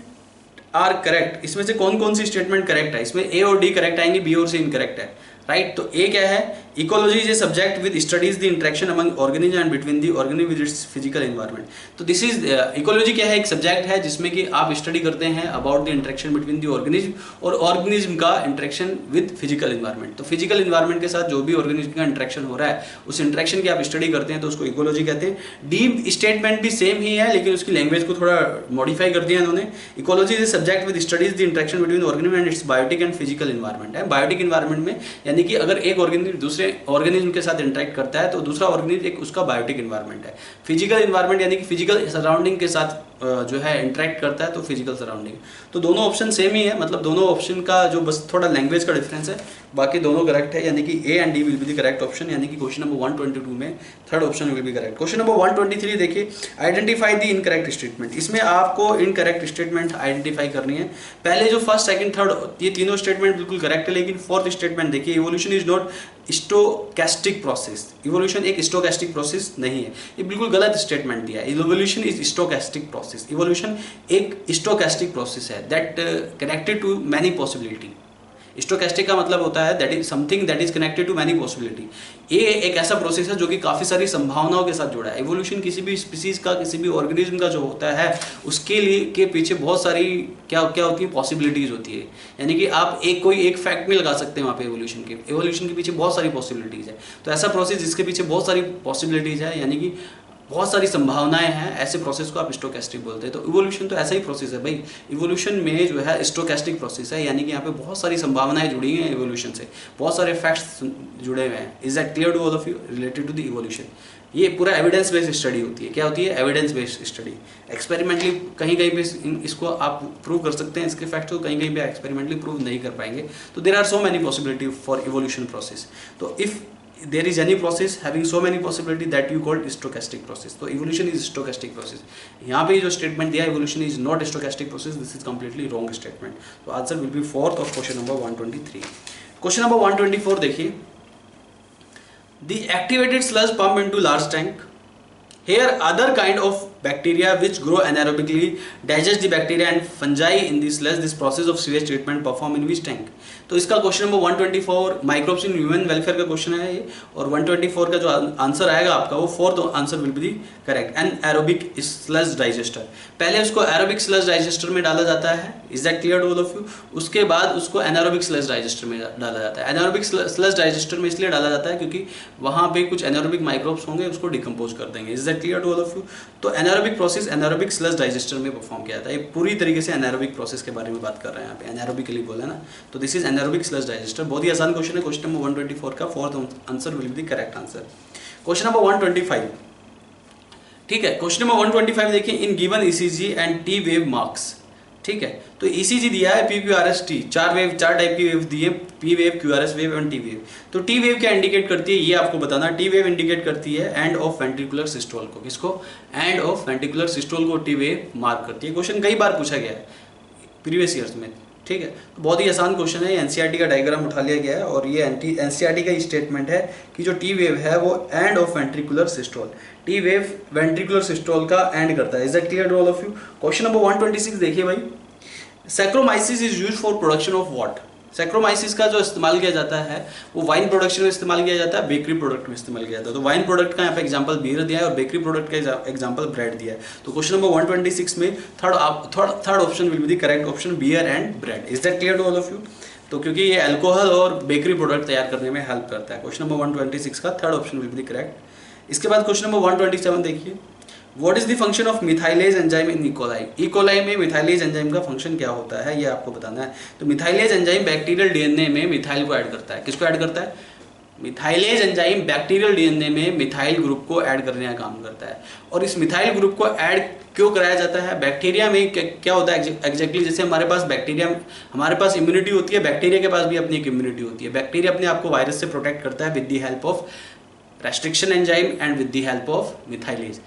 आर करेक्ट, इसमें से कौन कौन सी स्टेटमेंट करेक्ट है, इसमें A और D करेक्ट आएंगे, B और C इनकरेक्ट है, राइट। तो A क्या है, ecology is a subject with studies the interaction among organism and between the organism with its physical environment. तो दिस इज इकोलॉजी क्या है, एक सब्जेक्ट है जिसमें कि आप स्टडी करते हैं about the interaction between the organism और ऑर्गेनिज्म का इंटरेक्शन विद फिजिकल एनवायरनमेंट। तो फिजिकल एनवायरनमेंट के साथ जो भी ऑर्गेनिज्म का इंटरेक्शन हो रहा है, उस इंटरेक्शन की आप स्टडी करते हैं, तो उसको इकोलॉजी कहते हैं। डी स्टेटमेंट भी सेम ही है, लेकिन उसकी लैंग्वेज को थोड़ा मॉडिफाई कर दिया इन्होंने। Ecology is a subject with studies the interaction between organism and its biotic and physical environment है। बायोटिक एनवायरनमेंट में यानी कि अगर एक ऑर्गेनिज्म दूसरे ऑर्गेनिज्म के साथ इंटरेक्ट करता है तो दूसरा ऑर्गेनिज्म एक उसका बायोटिक एनवायरनमेंट है। फिजिकल एनवायरनमेंट यानी कि फिजिकल सराउंडिंग के साथ जो है इंटरेक्ट करता है, तो फिजिकल सराउंडिंग। तो दोनों ऑप्शन सेम ही है, मतलब दोनों ऑप्शन का जो बस थोड़ा लैंग्वेज का डिफरेंस है, बाकी दोनों करेक्ट है, यानी कि A and D will be the correct option, यानी कि क्वेश्चन नंबर 122 में third option will be correct. Question number 123 देखिए, आइडेंटिफाई द इनकरेक्ट स्टेटमेंट, इसमें आपको इनकरेक्ट स्टेटमेंट आइडेंटिफाई करनी है। पहले जो फर्स्ट सेकंड थर्ड ये तीनों स्टेटमेंट बिल्कुल करेक्ट है, लेकिन फोर्थ स्टेटमेंट देखिए, evolution is not stochastic process, evolution एक स्टोकैस्टिक प्रोसेस नहीं है, ये बिल्कुल गलत स्टेटमेंट दिया है। Evolution is stochastic process, evolution एक स्टोकैस्टिक प्रोसेस है that connected to many possibility. Stochastic का मतलब होता है that is something that is connected to many possibility. ये एक ऐसा प्रोसेस है जो कि काफ़ी सारी संभावनाओं के साथ जुड़ा है। इवोल्यूशन किसी भी स्पीसीज का, किसी भी ऑर्गेनिज्म का जो होता है, उसके लिए के पीछे बहुत सारी क्या होती है, पॉसिबिलिटीज होती है। यानी कि आप कोई एक फैक्ट नहीं लगा सकते वहाँ पे इवोल्यूशन के पीछे बहुत सारी पॉसिबिलिटीज है। तो ऐसा प्रोसेस जिसके पीछे बहुत सारी पॉसिबिलिटीज है, यानी कि बहुत सारी संभावनाएं हैं, ऐसे प्रोसेस को आप स्टोकैस्टिक बोलते हैं। तो इवोल्यूशन तो ऐसा ही प्रोसेस है भाई, इवोल्यूशन में जो है स्टोकैस्टिक प्रोसेस है, यानी कि यहाँ पे बहुत सारी संभावनाएं जुड़ी हैं इवोल्यूशन से, बहुत सारे फैक्ट्स जुड़े हुए हैं। Is that clear to all of you related to the evolution? ये पूरा एविडेंस बेस्ड स्टडी होती है। क्या होती है? Evidence based study. एक्सपेरिमेंटली कहीं कहीं पे इसको आप प्रूव कर सकते हैं, इसके फैक्ट को कहीं कहीं पे एक्सपेरिमेंटली प्रूव नहीं कर पाएंगे। तो there are so many possibility for evolution process. तो if there is any process having so many possibility that you called stochastic process, तो evolution is stochastic process। यहाँ पे जो statement दिया evolution is not stochastic process, this is completely wrong statement। तो answer will be fourth of question number 123। question number 124 देखिए, the activated sludge pump into large tank, here other kind of bacteria which grow anaerobically digest the bacteria and fungi in the sludge, this process of sewage treatment perform in which tank? तो इसका question number 124 microbes in human welfare का question है ये, और 124 का जो answer आएगा आपका वो fourth answer will be the correct. Anaerobic sludge digester, पहले उसको एरोबिक स्लज डाइजेस्टर में डाला जाता है, is that clear to all of you? उसके बाद उसको एनारोबिक स्लज डाइजेस्टर में डाला जाता है। एनारोबिक स्लज डाइजेस्टर में इसलिए डाला जाता है क्योंकि वहाँ पे कुछ एनारोबिक माइक्रोब्स होंगे, उसको डिकम्पोज कर देंगे। Is that clear to all of you? तो anaerobic process anaerobic sludge digester में परफॉर्म किया जाता है। ये पूरी तरीके से एनारोबिक प्रोसेस के बारे में बात कर रहे हैं यहाँ पे, एनारोबिकली बोला ना, तो this is anaerobic sludge digester. बहुत ही आसान क्वेश्चन है, क्वेश्चन नंबर 124 का fourth answer will be the correct answer. Question number 125, ठीक है। क्वेश्चन नंबर 125 देखिए, in given ECG and T wave marks, ठीक है। तो ईसीजी दिया है PQRS T, चार टाइप की वेव दी है, P wave, QRS wave and T wave. तो T वेव क्या इंडिकेट करती है ये आपको बताना। T वेव इंडिकेट करती है एंड ऑफ वेंट्रिकुलर सिस्टोल को, किसको? एंड ऑफ वेंट्रिकुलर सिस्टोल को T वेव मार्क करती है। क्वेश्चन कई बार पूछा गया है प्रीवियस ईयर्स में, ठीक है। तो बहुत ही आसान क्वेश्चन है, एनसीईआरटी का डायग्राम उठा लिया गया है और ये एनसीईआरटी का स्टेटमेंट है कि जो टी वेव है वो end of ventricular systole, T wave ventricular systole का एंड करता है। Is that clear to all of you? Question number 126 देखिए भाई, Saccharomyces is used for production of what? Saccharomyces का जो इस्तेमाल किया जाता है वो वाइन प्रोडक्शन में इस्तेमाल किया जाता है, बेकरी प्रोडक्ट में इस्तेमाल किया जाता है। तो वाइन प्रोडक्ट का यहाँ पे एग्जांपल बियर दिया है और बेकरी प्रोडक्ट का एग्जांपल ब्रेड दिया है। तो क्वेश्चन नंबर 126 में third option will be the correct option, beer and bread. Is that clear to all of you? तो क्योंकि ये अल्कोहल और बेकरी प्रोडक्ट तैयार करने में हेल्प करता है। क्वेश्चन नंबर 126 का third option will be the correct. इसके बाद क्वेश्चन नंबर 127 देखिए, what is the function of methylase enzyme in E coli? E coli में मिथाइलेज एंजाइम का फंक्शन क्या होता है ये आपको बताना है। तो मिथाइलेज एंजाइम बैक्टीरियल डीएनए में मिथाइल को ऐड करता है। किसको ऐड करता है? मिथाइलेज एंजाइम बैक्टीरियल डीएनए में मिथाइल ग्रुप को ऐड करने का काम करता है। और इस मिथाइल ग्रुप को ऐड क्यों कराया जाता है? बैक्टीरिया में क्या होता है एग्जैक्टली, जैसे हमारे पास बैक्टीरिया, हमारे पास इम्यूनिटी होती है, बैक्टीरिया के पास भी अपनी एक इम्यूनिटी होती है। बैक्टीरिया अपने आप को वायरस से प्रोटेक्ट करता है with the help of restriction enzyme and with the help of methylase.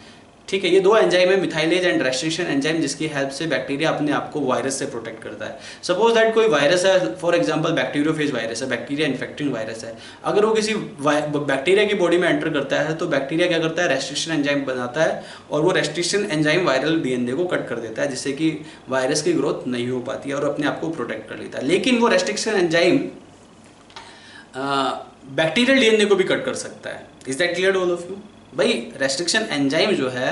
ठीक है, ये दो एंजाइम है, मिथाइलेज एंड रेस्ट्रिक्शन एंजाइम, जिसकी हेल्प से बैक्टीरिया अपने आप को वायरस से प्रोटेक्ट करता है। सपोज दैट कोई वायरस है, फॉर एग्जांपल बैक्टीरियोफेज वायरस है, बैक्टीरिया इन्फेक्टिंग वायरस है। अगर वो किसी बैक्टीरिया की बॉडी में एंटर करता है तो बैक्टीरिया क्या करता है? रेस्ट्रिक्शन एंजाइम बनाता है और वो रेस्ट्रिक्शन एंजाइम वायरल डीएनए को कट कर देता है, जिससे कि वायरस की ग्रोथ नहीं हो पाती है और अपने आप को प्रोटेक्ट कर लेता है। लेकिन वो रेस्ट्रिक्शन एंजाइम बैक्टीरियल डीएनए को भी कट कर सकता है। Is that clear all of you? भाई रेस्ट्रिक्शन एंजाइम जो है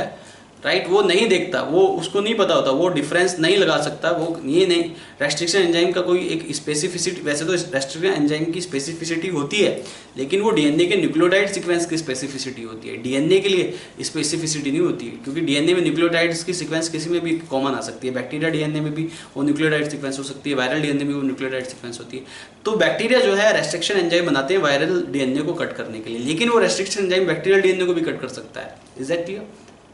राइट, वो नहीं देखता, वो उसको नहीं पता होता, वो डिफरेंस नहीं लगा सकता, वो ये नहीं, रेस्ट्रिक्शन एंजाइम का कोई एक स्पेसिफिसिटी, वैसे तो रेस्ट्रिक्शन एंजाइम की स्पेसिफिसिटी होती है, लेकिन वो डीएनए के न्यूक्लियोटाइड सीक्वेंस की स्पेसिफिसिटी होती है, डीएनए के लिए स्पेसिफिसिटी नहीं होती है, क्योंकि डीएनए में न्यूक्लियोटाइड्स की सीक्वेंस किसी में भी कॉमन आ सकती है। बैक्टीरिया डीएनए में भी वो न्यूक्लियोटाइड सीक्वेंस हो सकती है, वायरल डीएनए में वो न्यूक्लियोटाइड सीक्वेंस होती है। तो बैक्टीरिया जो है रेस्ट्रिक्शन एंजाइम बनाते हैं वायरल डीएनए को कट करने के लिए, लेकिन वो रेस्ट्रिक्शन एंजाइम बैक्टीरियल डीएनए को भी कट कर सकता है। Is that clear?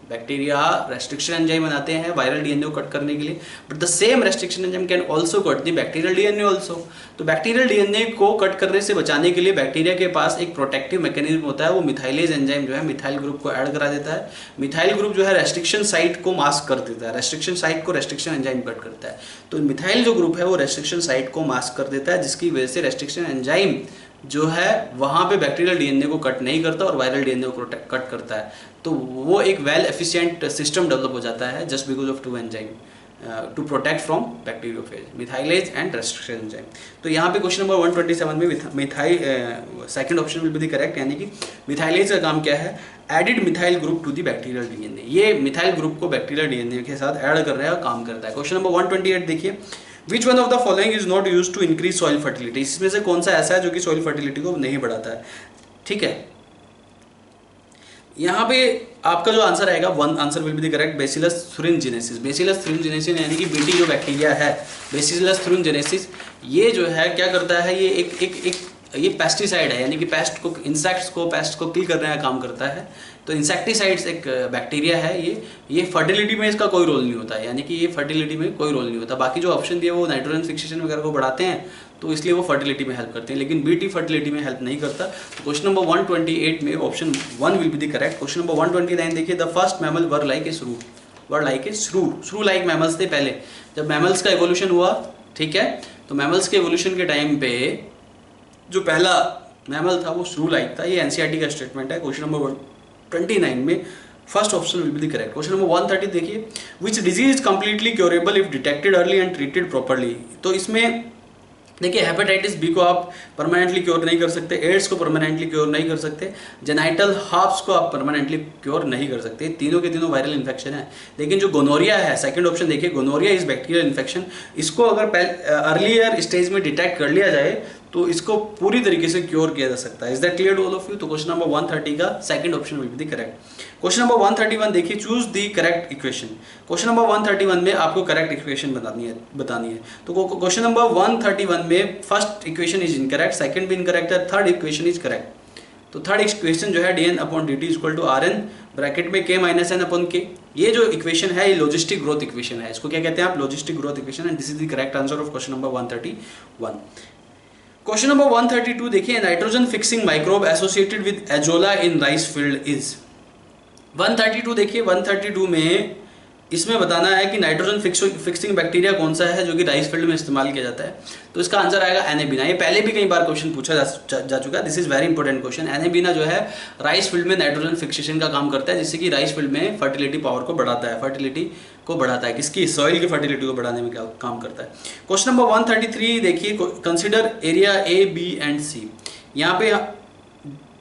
Bacteria restriction enzyme बनाते हैं वायरल डीएनए को कट करने के लिए, but the same restriction enzyme can also cut the bacterial DNA also. तो बैक्टीरियल डीएनए को कट करने से बचाने के लिए बैक्टीरिया के पास एक प्रोटेक्टिव मैकेनिज्म होता है, वो मिथाइलेज एंजाइम जो है मिथाइल ग्रुप को ऐड करा देता है। मिथाइल ग्रुप जो है रेस्ट्रिक्शन साइट को मास्क कर देता है, रेस्ट्रिक्शन साइट को रेस्ट्रिक्शन एंजाइम कट करता है। तो मिथाइल जो ग्रुप है वो रेस्ट्रिक्शन साइट को मास्क कर देता है, जिसकी वजह से रेस्ट्रिक्शन एंजाइम जो है वहाँ पे बैक्टीरियल डीएनए को कट नहीं करता और वायरल डीएनए को कट करता है। तो वो एक वेल एफिशिएंट सिस्टम डेवलप हो जाता है just because of two enzyme to protect from bacteriophage, methylase and restriction enzyme. तो यहाँ पे क्वेश्चन नंबर 127 में methyl second option will be the correct, यानी कि मिथाइलेज का काम क्या है? Added methyl group to the bacterial DNA. ये मिथाइल ग्रुप को बैक्टीरियल डीएनए के साथ ऐड कर रहा है, काम करता है। क्वेश्चन नंबर 128 देखिए, which one of the following is not use to increase soil fertility. इसमें से कौन सा ऐसा है जो कि सॉइल फर्टिलिटी को नहीं बढ़ाता है? ठीक है, यहाँ पे आपका जो आंसर आएगा, one answer will be the correct, Bacillus thuringiensis. Bacillus thuringiensis यानी कि बीटी जो बैक्टीरिया है, बेसिलस थ्रिनजेनेसिस, ये जो है क्या करता है? ये ये पेस्टिसाइड है, यानी कि पेस्ट को, इंसेक्ट्स को, पेस्ट को किल करने का काम करता है। तो इंसेक्टिसाइड्स एक बैक्टीरिया है, ये फर्टिलिटी में इसका कोई रोल नहीं होता है, यानी कि ये फर्टिलिटी में कोई रोल नहीं होता। बाकी जो ऑप्शन दिए वो नाइट्रोजन फिक्सेशन वगैरह को बढ़ाते हैं, तो इसलिए वो फर्टिलिटी में हेल्प करते हैं, लेकिन बीटी फर्टिलिटी में हेल्प नहीं करता। तो क्वेश्चन नंबर 128 में option 1 will be the correct. Question number 129 देखिए, the first mammal were like a श्रू, वर लाइक ए श्रू लाइक मैमल्स थे पहले, जब मैमल्स का एवोल्यूशन हुआ, ठीक है, तो मैमल्स के एवोल्यूशन के टाइम पे जो पहला मैमल था वो श्रू लाइक था। ये एनसीईआरटी का स्टेटमेंट है। क्वेश्चन नंबर 129 में first option will be the correct. Question number 130 देखिए, which disease is completely curable if detected early and treated properly. तो इसमें देखिए, हेपेटाइटिस बी को आप परमानेंटली क्योर नहीं कर सकते, एड्स को परमानेंटली क्योर नहीं कर सकते, जेनाइटल हार्प्स को आप परमानेंटली क्योर नहीं कर सकते, तीनों के तीनों वायरल इन्फेक्शन है। लेकिन जो गोनोरिया है, सेकंड ऑप्शन देखिए, गोनोरिया इज बैक्टीरियल इन्फेक्शन, इसको अगर अर्लियर स्टेज में डिटेक्ट कर लिया जाए तो इसको पूरी तरीके से क्योर किया जा सकता है। Is that clear to all of you? तो क्वेश्चन नंबर 130 का second option will be the correct. Question number 131 देखिए, choose the correct equation. Question number 131 में आपको करेक्ट इक्वेशन बतानी है। तो क्वेश्चन नंबर 131 में first equation is incorrect, second भी इनकरेक्ट है, थर्ड इक्वेशन इज करेक्ट। तो थर्ड इक्वेशन जो है dn upon dt equal to rn bracket में k minus n upon k, ये जो इक्वेशन है ये लॉजिस्टिक ग्रोथ इक्वेशन है। इसको क्या कहते हैं आप? Logistic growth equation, and this is the correct answer of question number 131। Question number 132 देखिए, nitrogen fixing microbe associated with azolla in rice field is. 132 देखिए, 132 में इसमें बताना है कि नाइट्रोजन फिक्सिंग बैक्टीरिया कौन सा है जो कि राइस फील्ड में इस्तेमाल किया जाता है। तो इसका आंसर आएगा एनाबीना। ये पहले भी कई बार क्वेश्चन पूछा जा चुका है, this is very important question. Anabaena जो है राइस फील्ड में नाइट्रोजन फिक्सेशन का काम करता है, जिससे कि राइस फील्ड में फर्टिलिटी पावर को बढ़ाता है, फर्टिलिटी को बढ़ाता है, किसकी? सॉइल की फर्टिलिटी को बढ़ाने में क्या काम करता है। क्वेश्चन नंबर 133 देखिए, consider area A, B and C. यहाँ पे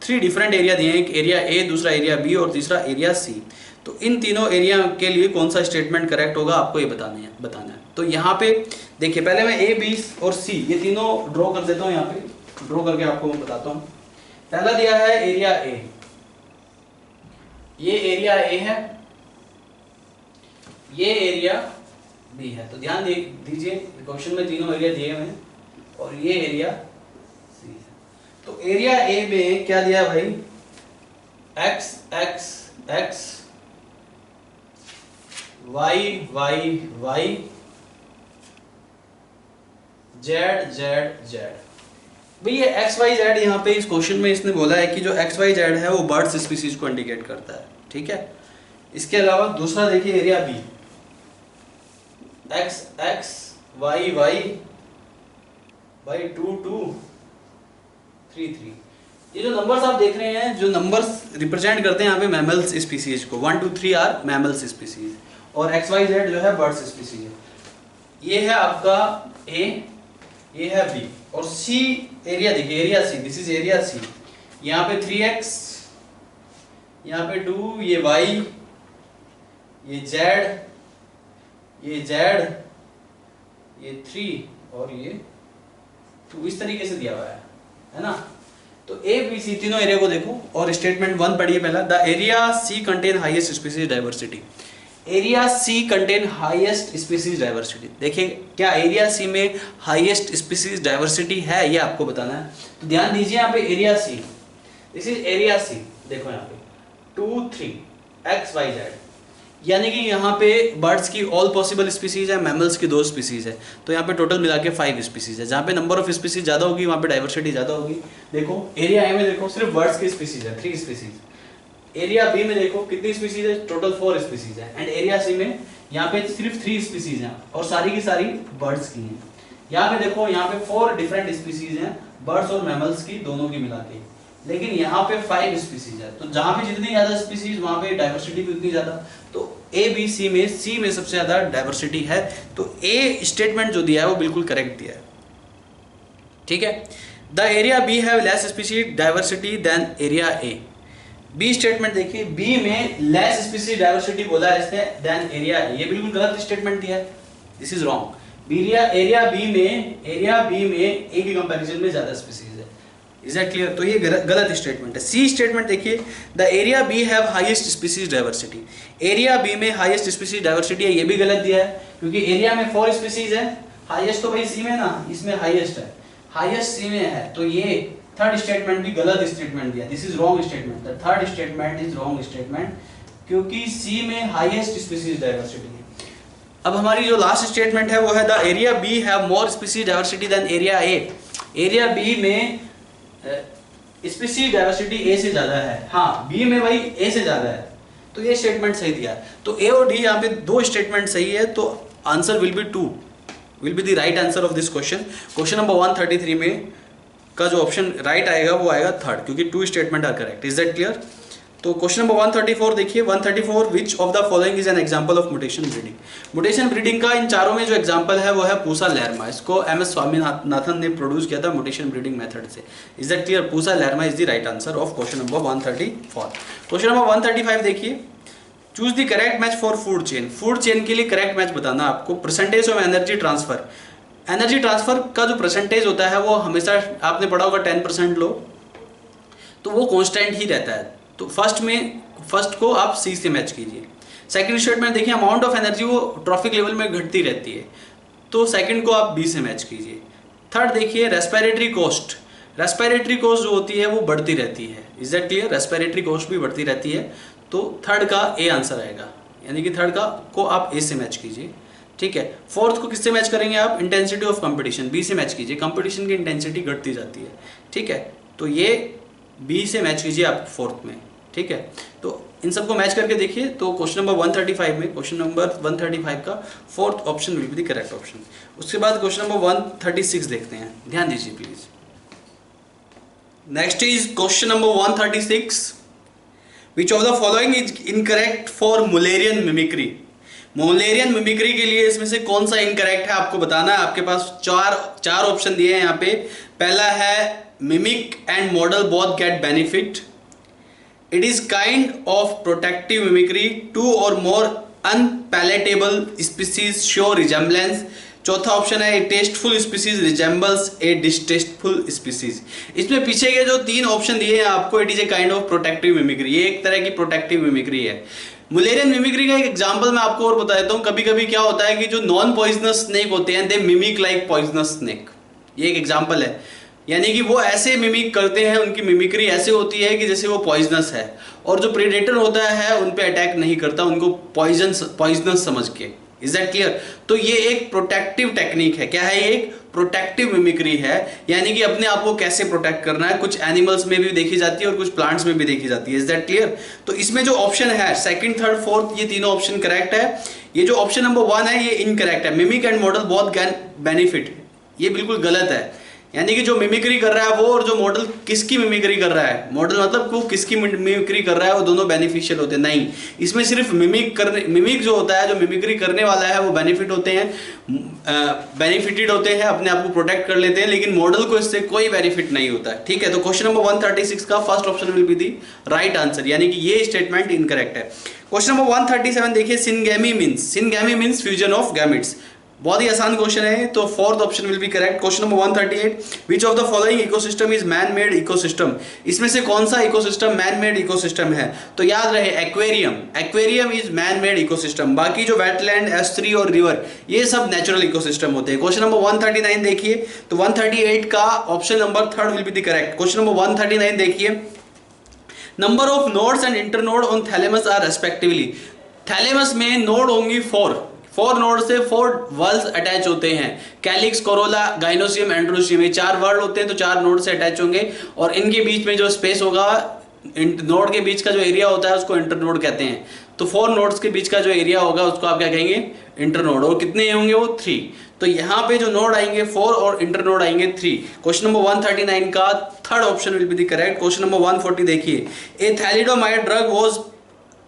3 डिफरेंट एरिया दिए हैं, एक एरिया ए, दूसरा एरिया बी और तीसरा एरिया सी। तो इन तीनों एरिया के लिए कौन सा स्टेटमेंट करेक्ट होगा आपको ये बताना है। तो यहाँ पे देखिए, पहले मैं ए, बी और सी ये तीनों ड्रॉ कर देता हूँ, यहाँ पे ड्रॉ करके आपको मैं बताता हूँ। पहला दिया है एरिया ए, ये एरिया ए है, ये एरिया बी है। तो ध्यान दीजिए, क्वेश्चन में तीनों एरिया दिए हुए हैं और ये एरिया सी है। तो एरिया ए में क्या दिया भाई, x x x y y y z z z। भाई ये एक्स वाई जेड यहाँ पे इस क्वेश्चन में इसने बोला है कि जो एक्स वाई जेड है वो बर्ड्स स्पीसीज को इंडिकेट करता है, ठीक है। इसके अलावा दूसरा देखिए area B, X X Y Y by 2 2 3 3। ये जो नंबर्स आप देख रहे हैं, जो नंबर्स रिप्रेजेंट करते हैं यहाँ पे मैमल्स स्पीसीज को, 1 2 3 आर मैमल्स स्पीसीज और एक्स वाई जेड जो है बर्ड्स स्पीसीज है। ये है आपका ए, ये है बी और सी एरिया देखिए, area C, this is area C. यहाँ पे 3x, यहाँ पे 2, ये y, ये z, ये z, ये 3 और ये 2, इस तरीके से दिया हुआ है ना। तो ए बी सी तीनों एरिया को देखो और स्टेटमेंट 1 पढ़िए पहला, the area C contain highest species diversity. Area C contain highest species diversity, देखिए क्या एरिया सी में हाईएस्ट स्पीसीज डाइवर्सिटी है, ये आपको बताना है। तो ध्यान दीजिए यहाँ पे area C, this is area C, देखो यहाँ पे 2 3 x y z, यानी कि यहाँ पे बर्ड्स की ऑल पॉसिबल स्पीसीज है, मैमल्स की 2 स्पीसीज है, तो यहाँ पे टोटल मिला के 5 स्पीसीज है। जहाँ पे नंबर ऑफ स्पीसीज ज़्यादा होगी वहाँ पे डाइवर्सिटी ज़्यादा होगी। देखो एरिया ए में देखो सिर्फ बर्ड्स की स्पीसीज है 3 स्पीसीज, एरिया बी में देखो कितनी स्पीसीज है, टोटल 4 स्पीसीज है, एंड एरिया सी में यहाँ पे सिर्फ 3 स्पीसीज हैं और सारी की सारी बर्ड्स की हैं। यहाँ पे देखो यहाँ पे 4 डिफरेंट स्पीसीज हैं, बर्ड्स और मैमल्स की दोनों की मिला के, लेकिन यहाँ पे 5 स्पीसीज है। तो जहाँ पे जितनी ज्यादा स्पीसीज वहाँ पे डाइवर्सिटी भी उतनी ज्यादा। तो ए बी सी में सबसे ज्यादा डाइवर्सिटी है, तो ए स्टेटमेंट जो दिया है वो बिल्कुल करेक्ट दिया है, ठीक है। The area B have less species diversity than area A. B statement देखिए, बी में लेस स्पीसीज डाइवर्सिटी बोला है इसने देन एरिया ए, ये बिल्कुल गलत स्टेटमेंट दिया है, this is wrong. Area B में ए की कंपैरिजन में ज्यादा स्पीसीज है, इज दैट क्लियर। तो ये गलत स्टेटमेंट है। सी स्टेटमेंट देखिए, the area B have highest species diversity. Area B में हाईएस्ट स्पीसीज डाइवर्सिटी है, ये भी गलत दिया है क्योंकि एरिया में 4 स्पीसीज है, हाईएस्ट तो भाई सी में ना, इसमें हाईएस्ट है, हाईएस्ट सी में है, तो ये थर्ड स्टेटमेंट भी गलत स्टेटमेंट दिया, this is wrong statement. The third statement is wrong statement क्योंकि सी में हाईएस्ट स्पीसीज डाइवर्सिटी है। अब हमारी जो लास्ट स्टेटमेंट है वो है the area B have more species diversity than area A. Area B में स्पीसीज डाइवर्सिटी ए से ज्यादा है, हाँ बी में भाई ए से ज्यादा है, तो ये स्टेटमेंट सही दिया। तो ए और डी यहाँ पे 2 स्टेटमेंट सही है, तो answer will B 2, will be the right answer of this question. Question number 133 में का जो ऑप्शन राइट आएगा वो आएगा थर्ड, क्योंकि 2 statement are correct, is that clear. तो क्वेश्चन नंबर 134 देखिए, 134 which of the following is an example of mutation breeding. Mutation breeding का इन चारों में जो एग्जांपल है वो है पूसा लहरमा, इसको एमएस स्वामीनाथन ने प्रोड्यूस किया था म्यूटेशन ब्रीडिंग मेथड से, is that clear. Pusa Lerma is the right answer of question number 134। Question number 135 देखिए, choose the correct match for food chain. Food chain के लिए करेक्ट मैच बताना आपको। Percentage of energy transfer, energy transfer का जो percentage होता है वो हमेशा आपने पढ़ा होगा 10% लो, तो वो कांस्टेंट ही रहता है। तो फर्स्ट को आप सी से मैच कीजिए। सेकंड स्टेटमेंट देखिए, अमाउंट ऑफ एनर्जी वो ट्रॉफिक लेवल में घटती रहती है, तो सेकंड को आप बी से मैच कीजिए। थर्ड देखिए, रेस्पिरेटरी कॉस्ट, रेस्पिरेटरी कॉस्ट जो होती है वो बढ़ती रहती है, is that clear. Respiratory cost भी बढ़ती रहती है, तो थर्ड का ए आंसर आएगा, यानी कि थर्ड का को आप ए से मैच कीजिए, ठीक है। फोर्थ को किससे मैच करेंगे आप, इंटेंसिटी ऑफ कंपटीशन, बी से मैच कीजिए, कंपटीशन की इंटेंसिटी घटती जाती है, ठीक है। तो ये बी से मैच कीजिए आप फोर्थ में, ठीक है। तो इन सबको मैच करके देखिए, तो क्वेश्चन नंबर 135 में, क्वेश्चन नंबर 135 का fourth option will be the correct option. उसके बाद क्वेश्चन नंबर 136 देखते हैं, ध्यान दीजिए please. Next is question number 136, which of the following is incorrect for Mullerian mimicry. Mullerian mimicry के लिए इसमें से कौन सा इनकरेक्ट है आपको बताना है। आपके पास चार ऑप्शन दिए हैं यहाँ पे। पहला है mimic and model both get benefit, it is kind of protective mimicry, 2 और मोर अनपैलेटेबल स्पीसीज शो रिजेम्बलेंस। चौथा ऑप्शन है टेस्टफुल स्पीसीज रिजेम्बल्स ए डिसटेस्टफुल स्पीसीज। इसमें पीछे के जो 3 ऑप्शन दिए हैं आपको, it is a kind of protective mimicry, ये एक तरह की प्रोटेक्टिव मिमिक्री है। मुलेरियन मिमिक्री का एक एग्जांपल मैं आपको और बता देता हूँ। कभी कभी क्या होता है कि जो नॉन पॉइजनस स्नेक होते हैं, दे मिमिक लाइक पॉइजनस स्नेक, ये एक एग्जांपल है। यानी कि वो ऐसे मिमिक करते हैं, उनकी मिमिक्री ऐसे होती है कि जैसे वो पॉइजनस है, और जो प्रेडेटर होता है उन पे अटैक नहीं करता, उनको पॉइजनस समझ के। Is that clear? तो ये एक प्रोटेक्टिव टेक्निक है। क्या है ये? एक प्रोटेक्टिव मिमिक्री है, यानी कि अपने आप को कैसे प्रोटेक्ट करना है। कुछ एनिमल्स में भी देखी जाती है और कुछ प्लांट्स में भी देखी जाती है। Is that clear? तो इसमें जो ऑप्शन है सेकंड, थर्ड, फोर्थ, ये तीनों ऑप्शन करेक्ट है। ये जो ऑप्शन नंबर 1 है ये इनकरेक्ट है। Mimic and model both gain benefit, ये बिल्कुल गलत है। यानी कि जो मिमिक्री कर रहा है वो, और जो मॉडल किसकी मिमिक्री कर रहा है, मॉडल मतलब वो किसकी मिमिक्री कर रहा है, वो दोनों बेनिफिशियल होते हैं। नहीं, इसमें सिर्फ मिमिक जो होता है, जो मिमिक्री करने वाला है वो बेनिफिट होते हैं, बेनिफिटेड होते हैं, अपने आप को प्रोटेक्ट कर लेते हैं, लेकिन मॉडल को इससे कोई बेनिफिट नहीं होता है। ठीक है, तो क्वेश्चन नंबर 136 का first option will be the right answer, यानी कि ये स्टेटमेंट इनकरेक्ट है। क्वेश्चन नंबर 137 देखिए, syngamy means fusion of gametes. बहुत ही आसान क्वेश्चन है, तो fourth option will be correct. Question number 138, which of the following ecosystem is man made ecosystem? इसमें से कौन सा इकोसिस्टम मैन मेड इकोसिस्टम है? तो याद रहे aquarium is man made ecosystem. बाकी जो वेटलैंड, एस्ट्री और रिवर, ये सब नेचुरल इकोसिस्टम होते हैं। क्वेश्चन नंबर 139 देखिए, तो 138 का option number third will be the correct. Question number 139 देखिए, number of nodes and internode on thalamus are respectively. Thalamus में नोड होंगी 4 नोड से 4 वर्ल्स अटैच होते हैं। कैलिक्स, कोरोला, गाइनोसियम, एंड्रोसियम, ये 4 वर्ड होते हैं, तो 4 नोड से अटैच होंगे, और इनके बीच में जो स्पेस होगा, नोड के बीच का जो एरिया होता है उसको इंटरनोड कहते हैं। तो 4 नोड्स के बीच का जो एरिया होगा उसको आप क्या कहेंगे? इंटरनोड। और कितने होंगे वो? 3। तो यहाँ पे जो नोड आएंगे 4 और इंटरनोड आएंगे 3। क्वेश्चन नंबर 139 का third option will be the correct. Question number 140 देखिए, a thalidomide drug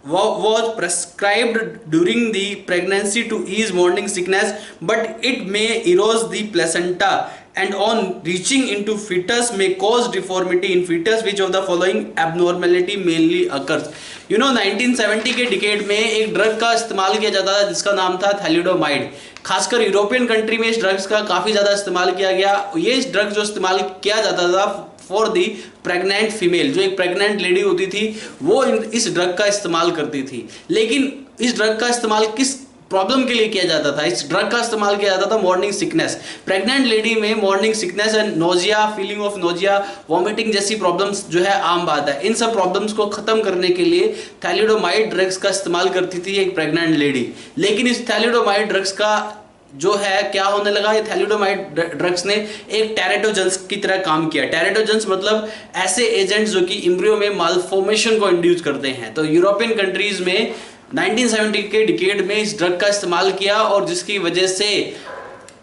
was prescribed during the pregnancy to ease morning sickness, but it may erode the placenta and on reaching into fetus may cause deformity in fetus. Which of the following abnormality mainly occurs? 1970 के decade में एक drug का इस्तेमाल किया जाता था जिसका नाम था थैलिडोमाइड। खासकर यूरोपियन कंट्री में इस ड्रग्स का काफ़ी ज़्यादा इस्तेमाल किया गया। ये इस ड्रग जो इस्तेमाल किया जाता था फॉर दी प्रेग्नेंट फीमेल, जो एक प्रेग्नेंट लेडी होती थी वो इस ड्रग का इस्तेमाल करती थी। लेकिन इस ड्रग का इस्तेमाल किस प्रॉब्लम के लिए किया जाता था? इस ड्रग का इस्तेमाल किया जाता था मॉर्निंग सिकनेस। प्रेग्नेंट लेडी में morning sickness and nausea, feeling of nausea, vomiting जैसी प्रॉब्लम्स जो है आम बात है। इन सब प्रॉब्लम्स को खत्म करने के लिए थैलिडोमाइड ड्रग्स का इस्तेमाल करती थी एक प्रेग्नेंट लेडी। लेकिन इस थैलिडोमाइड ड्रग्स का जो है क्या होने लगा, ये थैलिडोमाइड ड्रग्स ने एक टेरेटोजेंस की तरह काम किया। टेरेटोजेंस मतलब ऐसे एजेंट्स जो कि एम्ब्रियो में मालफॉर्मेशन को इंड्यूस करते हैं। तो यूरोपियन कंट्रीज में 1970 के डिकेड में इस ड्रग का इस्तेमाल किया, और जिसकी वजह से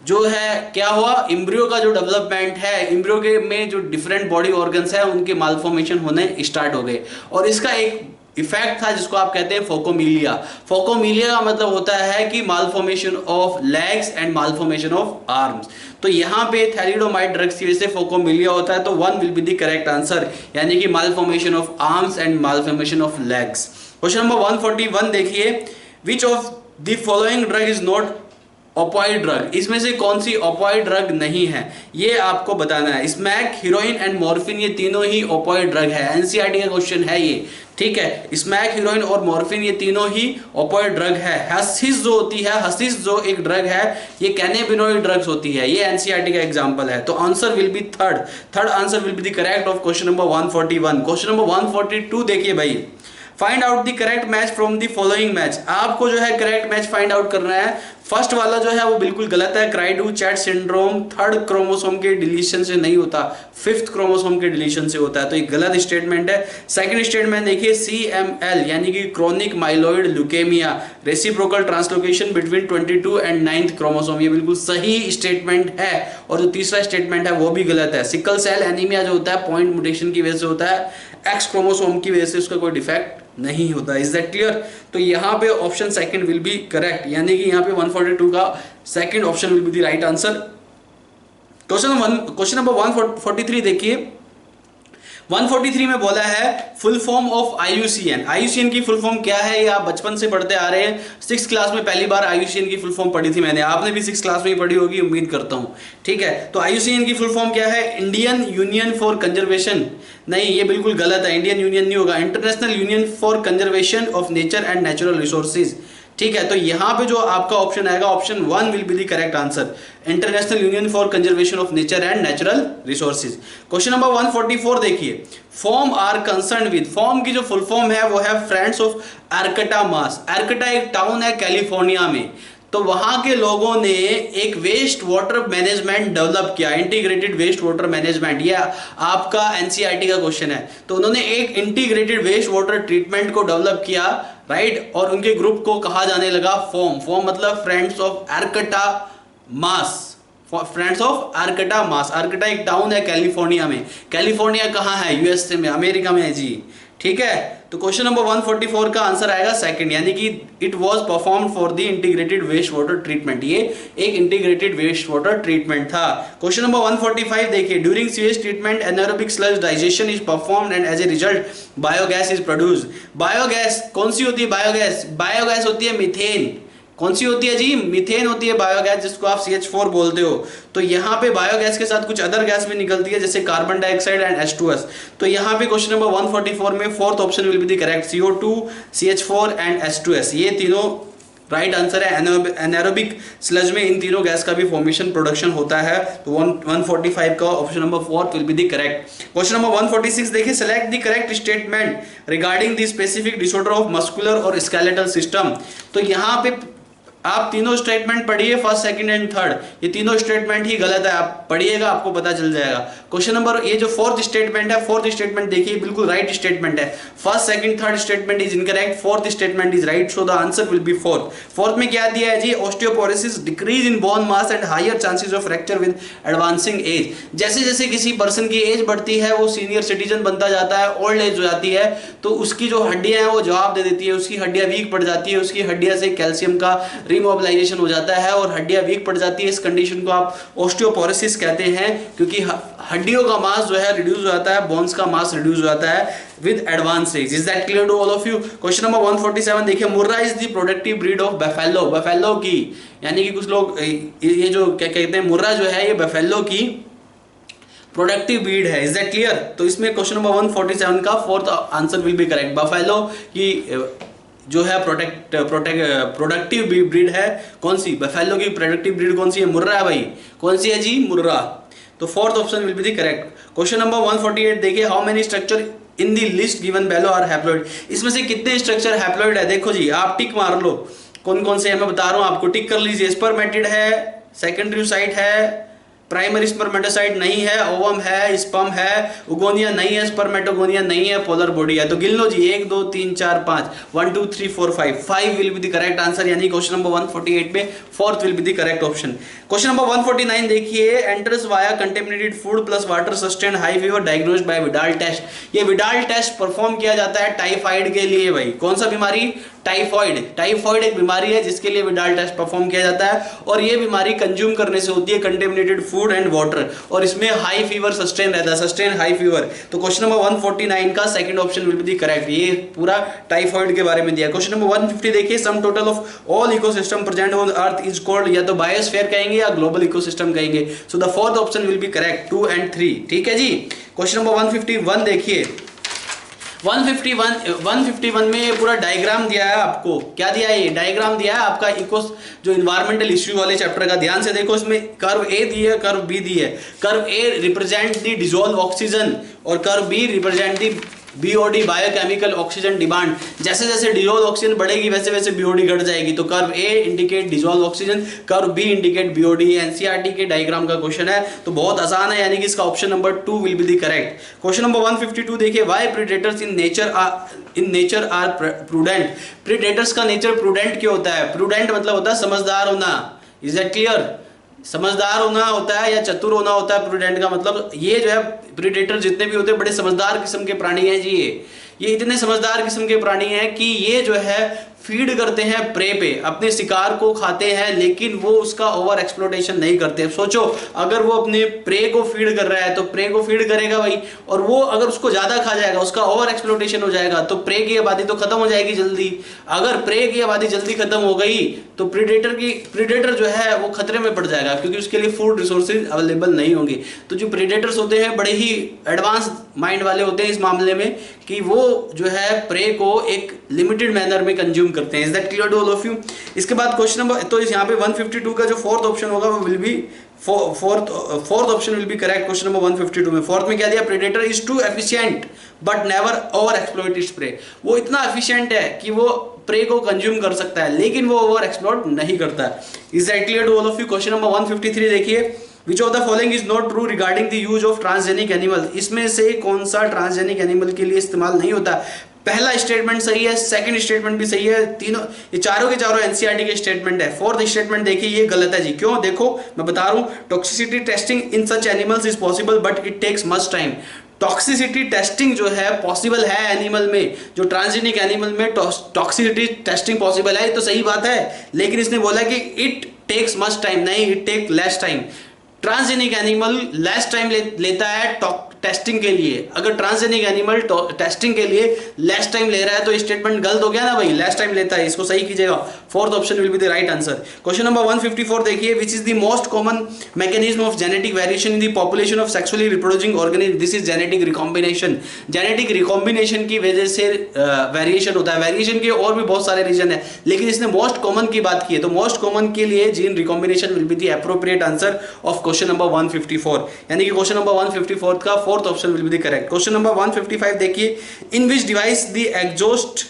जो है क्या हुआ, एम्ब्रियो का जो डेवलपमेंट है, एम्ब्रियो के में जो डिफरेंट बॉडी ऑर्गन्स है उनके मालफॉर्मेशन होने स्टार्ट हो गए। और इसका एक इफेक्ट था जिसको आप कहते हैं फोकोमीलिया। फोकोमीलिया का मतलब होता है कि malformation of legs and malformation of arms. तो यहाँ पे थैलिडोमाइड ड्रग्स की वजह से फोकोमीलिया होता है, तो 1 will be the correct answer, यानी कि malformation of arms and malformation of legs. Question number 141 देखिए, which of the following drug is not opioid drug? इसमें से कौन सी ओपॉइड ड्रग नहीं है, ये आपको बताना है। स्मैक, हीरोइन एंड मॉर्फिन, ये तीनों ही ओपॉइड ड्रग है। एनसीईआरटी का क्वेश्चन है ये, ठीक है। स्मैक, हीरोइन और मॉर्फिन ये तीनों ही ओपॉइड ड्रग है। हशीश जो होती है, हशीश जो एक ड्रग है, ये कैनेबिनोइड ड्रग्स होती है। ये एनसीईआरटी का एग्जांपल है। तो answer will B third answer will be the correct of question number 141। Question number 142 देखिए भाई, find out the correct match from the following match. आपको जो है करेक्ट मैच फाइंड आउट करना है। फर्स्ट वाला जो है वो बिल्कुल गलत है। क्राइडू चैट सिंड्रोम 3rd क्रोमोसोम के डिलीशन से नहीं होता, 5th क्रोमोसोम के डिलीशन से होता है, तो ये गलत स्टेटमेंट है। सेकंड स्टेटमेंट देखिए, CML यानी कि chronic myeloid leukaemia, reciprocal translocation between 22 and 9th chromosome, ये बिल्कुल सही स्टेटमेंट है। और जो तीसरा स्टेटमेंट है वो भी गलत है। सिकल सेल एनीमिया जो होता है पॉइंट म्यूटेशन की वजह से होता है, X क्रोमोसोम की वजह से उसका कोई डिफेक्ट नहीं होता। Is that clear? तो यहाँ पे option second will be correct, यानी कि यहाँ पे 142 का second option will be the right answer. Question number 143 देखिए, 143 में बोला है full form of IUCN। IUCN की फुल फॉर्म क्या है, ये आप बचपन से पढ़ते आ रहे हैं। 6th क्लास में पहली बार IUCN की फुल फॉर्म पढ़ी थी मैंने, आपने भी 6th क्लास में ही पढ़ी होगी उम्मीद करता हूँ, ठीक है। तो IUCN की फुल फॉर्म क्या है? इंडियन यूनियन फॉर कंजर्वेशन, नहीं ये बिल्कुल गलत है, इंडियन यूनियन नहीं होगा। International union for conservation of nature and natural resources, ठीक है, तो यहाँ पे जो आपका ऑप्शन आएगा option 1 will be the correct answer, international union for conservation of nature and natural resources. Question number 144 देखिए, form are concern with, form की जो फुल फॉर्म है वो है friends of Arcata marsh. Arcata एक टाउन है California में, तो वहां के लोगों ने एक वेस्ट वाटर मैनेजमेंट डेवलप किया, इंटीग्रेटेड वेस्ट वाटर मैनेजमेंट। ये आपका एनसीईआरटी का क्वेश्चन है। तो उन्होंने एक इंटीग्रेटेड वेस्ट वाटर ट्रीटमेंट को डेवलप किया, राइट, और उनके ग्रुप को कहा जाने लगा फॉर्म। फॉर्म मतलब friends of Arcata marsh, friends of Arcata marsh. Arcata एक टाउन है कैलिफोर्निया में। कैलिफोर्निया कहाँ है? यूएसए में, अमेरिका में है जी, ठीक है। तो क्वेश्चन नंबर 144 का आंसर आएगा सेकंड, यानी कि it was performed for the integrated waste water treatment. ये एक इंटीग्रेटेड वेस्ट वाटर ट्रीटमेंट था। क्वेश्चन नंबर 145 देखिए, during sewage treatment anaerobic sludge digestion is performed and as a result biogas is produced. Biogas कौन सी होती है? Biogas, biogas होती है मीथेन। कौन सी होती है जी? मीथेन होती है बायोगैस, जिसको आप CH4 बोलते हो। तो यहाँ पे बायोगैस के साथ कुछ अदर गैस भी निकलती है, जैसे कार्बन डाइऑक्साइड एंड H2S। तो यहाँ पे क्वेश्चन नंबर 144 में fourth option will be the correct, CO2, CH4 and H2S। ये तीनों राइट आंसर है। एनारोबिक स्लज में इन तीनों गैस का भी फॉर्मेशन प्रोडक्शन होता है। तो 145 का option number 4 will be the correct. Question number 146 देखिए, select the correct statement regarding the specific disorder of muscular और स्केलेटल सिस्टम। तो यहाँ पे आप तीनों स्टेटमेंट पढ़िए, फर्स्ट, सेकंड एंड थर्ड। ये तीनों स्टेटमेंट ही गलत है, आप पढ़िएगा आपको पता चल जाएगा। क्वेश्चन नंबर, ये जो फोर्थ स्टेटमेंट है, फोर्थ स्टेटमेंट देखिए बिल्कुल राइट स्टेटमेंट है। First, second, third statement is incorrect, fourth statement is right, so the answer will be fourth. Fourth में क्या दिया है जी? Osteoporosis, decrease in bone mass and higher chances of fracture with advancing age. जैसे जैसे किसी person की as बढ़ती है, वो सीनियर सिटीजन बनता जाता है, ओल्ड एज हो जाती है, तो उसकी जो हड्डियां हैं वो जवाब दे देती है, उसकी हड्डियां वीक पड़ जाती है, उसकी हड्डियां से कैल्शियम का रिमोबिलाइजेशन हो जाता है और हड्डियां वीक पड़ जाती है। इस कंडीशन को आप ऑस्टियोपोरोसिस कहते हैं, क्योंकि हड्डियों का मास जो है रिड्यूस हो जाता है, बोन्स का मास रिड्यूस हो जाता है with advance age. Is that clear to all of you? Question number 147 देखिए, Murrah is the productive breed of buffalo. Buffalo की, यानी कि कुछ लोग ये जो क्या कहते हैं, मुर्रा जो है ये बफेलो की प्रोडक्टिव ब्रीड है। Is that clear? तो इसमें क्वेश्चन नंबर 147 का fourth answer will be correct. Buffalo की जो है प्रोडक्टिव ब्रीड है कौन सी? बफेलो की प्रोडक्टिव ब्रीड कौन सी है? मुर्रा है भाई। कौन सी है जी? मुर्रा। तो fourth option will be the correct. Question number 148 देखिए, how many structure in the list given below are haploid. इसमें से कितने स्ट्रक्चर हैप्लॉइड है? देखो जी, आप टिक मार लो कौन कौन से है, मैं बता रहा हूं आपको, टिक कर लीजिए। स्पर्मेटिड है, सेकेंडरी साइट है, प्राइमरी स्पर्मेटोसाइट नहीं है, ओवम है, स्पर्म है, उगोनिया नहीं है, स्पर्मेटोगोनिया नहीं है, पोलर बॉडी है। तो गिन लो जी, 1 2 3 4 5, 1 2 3 4 5, 5 will be the correct answer, यानी क्वेश्चन नंबर 148 में fourth will be the correct option. Question number 149 देखिए, enters via contaminated food plus water sustain high fever diagnosed by Widal test. ये Widal test perform किया जाता है typhoid के लिए भाई। कौन सा बीमारी? टाइफॉइड। टाइफॉइड एक बीमारी है जिसके लिए विडाल टेस्ट परफॉर्म किया जाता है, और ये बीमारी कंज्यूम करने से होती है कंटेमिनेटेड फूड एंड वाटर, और इसमें हाई फीवर सस्टेन रहता है, सस्टेन हाई फीवर। तो क्वेश्चन नंबर 149 का second option will be the correct. ये पूरा टाइफॉइड के बारे में दिया। क्वेश्चन नंबर 150 देखिए, sum total of all ecosystem present on earth is called, या तो बायोस्फीयर कहेंगे या ग्लोबल इकोसिस्टम कहेंगे। So the fourth option will be correct, 2 and 3। ठीक है जी। क्वेश्चन नंबर 151 देखिए, 151 में ये पूरा डायग्राम दिया है आपको। क्या दिया है? ये डायग्राम दिया है आपका इको जो इन्वायरमेंटल इश्यू वाले चैप्टर का। ध्यान से देखो, इसमें कर्व ए दी है, कर्व बी दी है। Curve A represent the dissolve oxygen और curve B represent the BOD, biochemical oxygen demand. जैसे जैसे डिसॉल्व ऑक्सीजन बढ़ेगी वैसे वैसे बीओडी घट जाएगी। तो curve A indicate dissolve oxygen, curve B indicate BOD. NCERT के डायग्राम का क्वेश्चन है, तो बहुत आसान है, यानी कि इसका option number 2 will be the correct. Question number 152 देखिए, why predators in nature are prudent. Predators का नेचर प्रूडेंट क्यों होता है? प्रूडेंट मतलब होता है समझदार होना। Is that clear? समझदार होना होता है या चतुर होना होता है प्रूडेंट का मतलब। ये जो है प्रेडेटर जितने भी होते हैं बड़े समझदार किस्म के प्राणी हैं जी। ये इतने समझदार किस्म के प्राणी हैं कि ये जो है फीड करते हैं प्रे पे, अपने शिकार को खाते हैं, लेकिन वो उसका ओवर एक्सप्लोटेशन नहीं करते। सोचो, अगर वो अपने प्रे को फीड कर रहा है तो प्रे को फीड करेगा भाई, और वो अगर उसको ज्यादा खा जाएगा, उसका ओवर एक्सप्लोटेशन हो जाएगा, तो प्रे की आबादी तो खत्म हो जाएगी जल्दी। अगर प्रे की आबादी जल्दी खत्म हो गई तो प्रेडेटर जो है वो खतरे में पड़ जाएगा, क्योंकि उसके लिए फूड रिसोर्सेज अवेलेबल नहीं होंगे। तो जो प्रेडेटर्स होते हैं बड़े ही एडवांस माइंड वाले होते हैं इस मामले में, कि वो जो है प्रे को एक लिमिटेड मैनर में कंज्यूम करते हैं। Is that clear to all of you? इसके बाद क्वेश्चन नंबर, तो यहाँ पे 152 का जो फोर्थ ऑप्शन होगा वो will be fourth option will be correct question number 152 में। फोर्थ में क्या दिया? Predator is too efficient but never over exploit its prey. वो इतना एफिशिएंट है कि वो प्रे को कंज्यूम कर सकता है लेकिन वो ओवर एक्सप्लॉइट नहीं करता है। Is that clear to all of you? Question number 153 देखिए, Which of the following is not true regarding the use of transgenic animal? इसमें से कौन सा ट्रांसजेनिक एनिमल के लिए इस्तेमाल नहीं होता? पहला स्टेटमेंट सही है, सेकंड स्टेटमेंट भी सही है, तीनों ये चारों के चारों एनसीईआरटी के स्टेटमेंट है। फोर्थ स्टेटमेंट देखिए ये गलत है जी। क्यों? देखो मैं बता रहा हूँ, toxicity testing in such animals is possible but it takes much time. Toxicity testing जो है पॉसिबल है एनिमल में, जो ट्रांसजेनिक एनिमल में टॉक्सिसिटी टेस्टिंग पॉसिबल है, तो सही बात है, लेकिन इसने बोला कि इट टेक्स मच टाइम, नहीं it take less time. Transgenic animal less time लेता है टेस्टिंग के लिए। अगर ट्रांसजेनिक एनिमल टेस्टिंग के लिए लेस टाइम ले रहा है तो स्टेटमेंट गलत हो गया ना भाई, लेस टाइम लेता है, इसको सही कीजिएगा। Fourth option will be the right answer. Question number 154 देखिए, which is the most common mechanism of genetic variation in the population of sexually reproducing organism? This is genetic recombination. Genetic recombination की वजह से variation होता है। Variation के और भी बहुत सारे रीजन है लेकिन इसने मोस्ट कॉमन की बात की है, तो मोस्ट कॉमन के लिए gene recombination will be the appropriate answer of question number 154। यानी कि क्वेश्चन नंबर 154 का fourth option will be the correct. Question number 155 देखिए, in which device the exhaust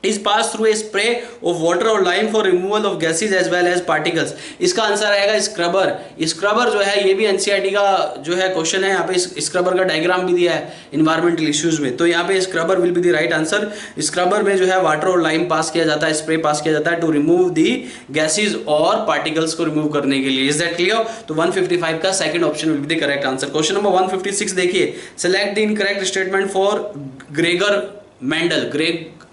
is passed through a spray of water or lime for removal of gases as well as particles? इसका answer आएगा scrubber. Scrubber जो है ये भी NCERT का जो है क्वेश्चन है। यहाँ पे स्क्रबर का डायग्राम भी दिया है इन्वायरमेंटल इश्यूज में, तो यहाँ पे scrubber will be the right answer. Scrubber में जो है वाटर और लाइम पास किया जाता है, स्प्रे पास किया जाता है टू रिमूव दी गैसेज और पार्टिकल्स को रिमूव करने के लिए। Is that clear? तो 155 का second option will be the correct answer. Question number 156 देखिए, select the incorrect statement for Gregor Mendel.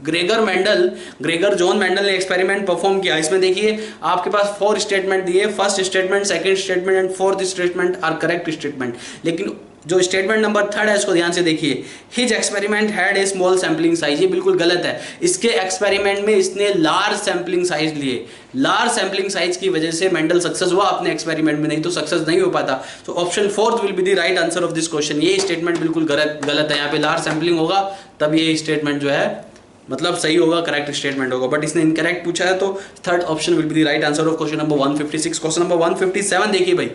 Gregor John Mendel ने एक्सपेरिमेंट परफॉर्म किया। इसमें देखिए आपके पास 4 स्टेटमेंट दिए, first statement, second statement and fourth statement are correct statement, लेकिन जो स्टेटमेंट नंबर 3 है इसको ध्यान से देखिए, his experiment had a small sampling size. ये बिल्कुल गलत है। इसके एक्सपेरिमेंट में इसने लार्ज सैम्पलिंग साइज लिए, लार्ज सैम्पलिंग साइज की वजह से मेंडल सक्सेस हुआ अपने एक्सपेरिमेंट में, नहीं तो सक्सेस नहीं हो पाता। तो option fourth will be the right answer of this question. ये स्टेटमेंट बिल्कुल गलत है। यहाँ पे लार्ज सैम्पलिंग होगा तब ये स्टेटमेंट जो है मतलब सही होगा, करेक्ट स्टेटमेंट होगा, बट इसने इनकरेक्ट पूछा है तो third option will be the right answer of question number 156। Question number 157 देखिए भाई,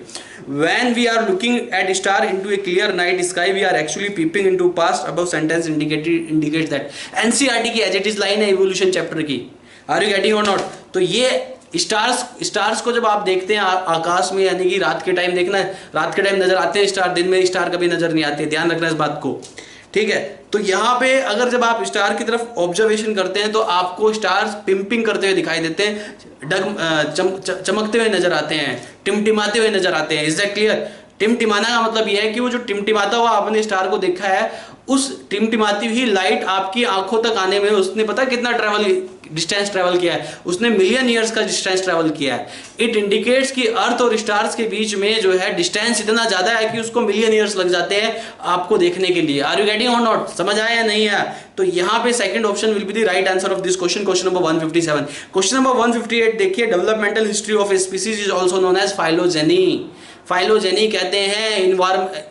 when we are looking at star into a clear night sky we are actually peeping into past above sentence indicates that. NCERT की as it is line है evolution chapter की। Are you getting और not? तो ये stars को जब आप देखते हैं आकाश में, यानी कि रात के टाइम देखना है, रात के टाइम नजर आते हैं स्टार, दिन में स्टार कभी नजर नहीं आते, ध्यान रखना इस बात को, ठीक है। तो यहाँ पे अगर जब आप स्टार की तरफ ऑब्जर्वेशन करते हैं तो आपको स्टार्स पिंपिंग करते हुए दिखाई देते हैं, चमकते हुए नजर आते हैं, टिमटिमाते हुए नजर आते हैं। Is that clear? टिमटिमाना का मतलब यह है कि वो जो टिमटिमाता हुआ आपने स्टार को देखा है, उस टिमटिमाती हुई लाइट आपकी आंखों तक आने में उसने पता कितना डिस्टेंस ट्रेवल किया है? उसने मिलियन ईयर्स का डिस्टेंस ट्रेवल किया है। इट इंडिकेट्स कि अर्थ और स्टार्स के बीच में जो है डिस्टेंस इतना ज्यादा है कि उसको मिलियन ईयर्स लग जाते हैं आपको देखने के लिए। आर यू गेटिंग और नॉट? समझ आया या नहीं आया? तो यहाँ पे second option will be the right answer of this question, question number 157। Question number 158 देखिए, developmental history of a species is also known as phylogeny. Phylogeny कहते हैं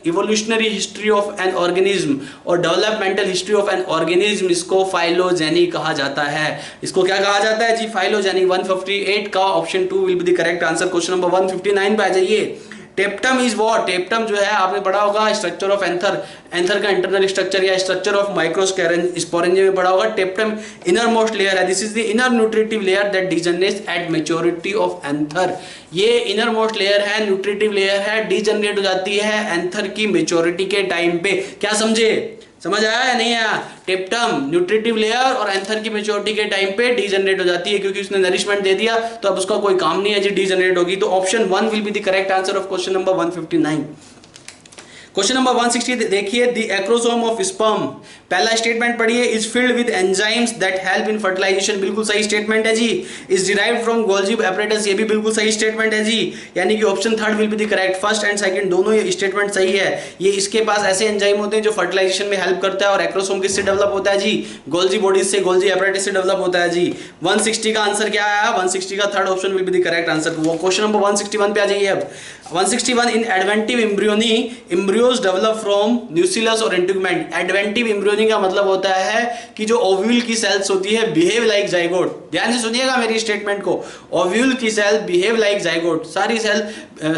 evolutionary history of an organism, और developmental history of an organism इसको phylogeny कहा जाता है। इसको क्या कहा जाता है जी? फाइलोजेनी। 158 का option 2 will be the correct answer. Question number 159 पे आ जाइए। टेप्टम इज व्हाट? टेप्टम जो है आपने पढ़ा होगा स्ट्रक्चर ऑफ एंथर, एंथर का इंटरनल स्ट्रक्चर या स्ट्रक्चर ऑफ माइक्रोस्पोरेंजिया में पढ़ा होगा। टेप्टम इनर मोस्ट लेयर है। This is the inner nutritive layer that degenerates at maturity of anther. ये इनर मोस्ट लेयर है, न्यूट्रिटिव लेयर है, डिजनरेट हो जाती है एंथर की मैच्योरिटी के टाइम पे। क्या समझे? समझ आया या नहीं आया? टेप्टम न्यूट्रिटिव लेयर और एंथर की मैच्योरिटी के टाइम पे डीजनरेट हो जाती है, क्योंकि उसने नरिशमेंट दे दिया तो अब उसका कोई काम नहीं है जी, डीजनरेट होगी। तो option 1 will be the correct answer of question number 159। Question number 160 देखिए, द एक्रोसोम ऑफ स्पर्म। पहला स्टेटमेंट पढ़िए, is filled with enzymes that help in fertilization. बिल्कुल सही स्टेटमेंट है जी। Is derived from Golgi apparatus. ये भी बिल्कुल सही स्टेटमेंट है जी। यानी कि option third will be the correct. First and second दोनों ये स्टेटमेंट सही है। ये इसके पास ऐसे एंजाइम होते हैं जो फर्टिलाइजेशन में हेल्प करता है, और एक्रोसोम किससे डेवलप होता है जी? गोल्जी बॉडीज से, गोल्जी एपरेटस से डेवलप होता है जी। 160 का आंसर क्या आया? 160 का third option will be the correct answer. वो क्वेश्चन नंबर 161 पे आ जाइए अब। 161 in adventive embryo embryos develop from nucleus और इंटीग्यूमेंट। एडवेंटिव एम्ब्रियोनी का मतलब होता है कि जो ओव्यूल की सेल्स होती है बिहेव लाइक जाइगोट। ध्यान से सुनिएगा मेरी स्टेटमेंट को, ओव्यूल की सेल बिहेव लाइक जाइगोट। सारी सेल,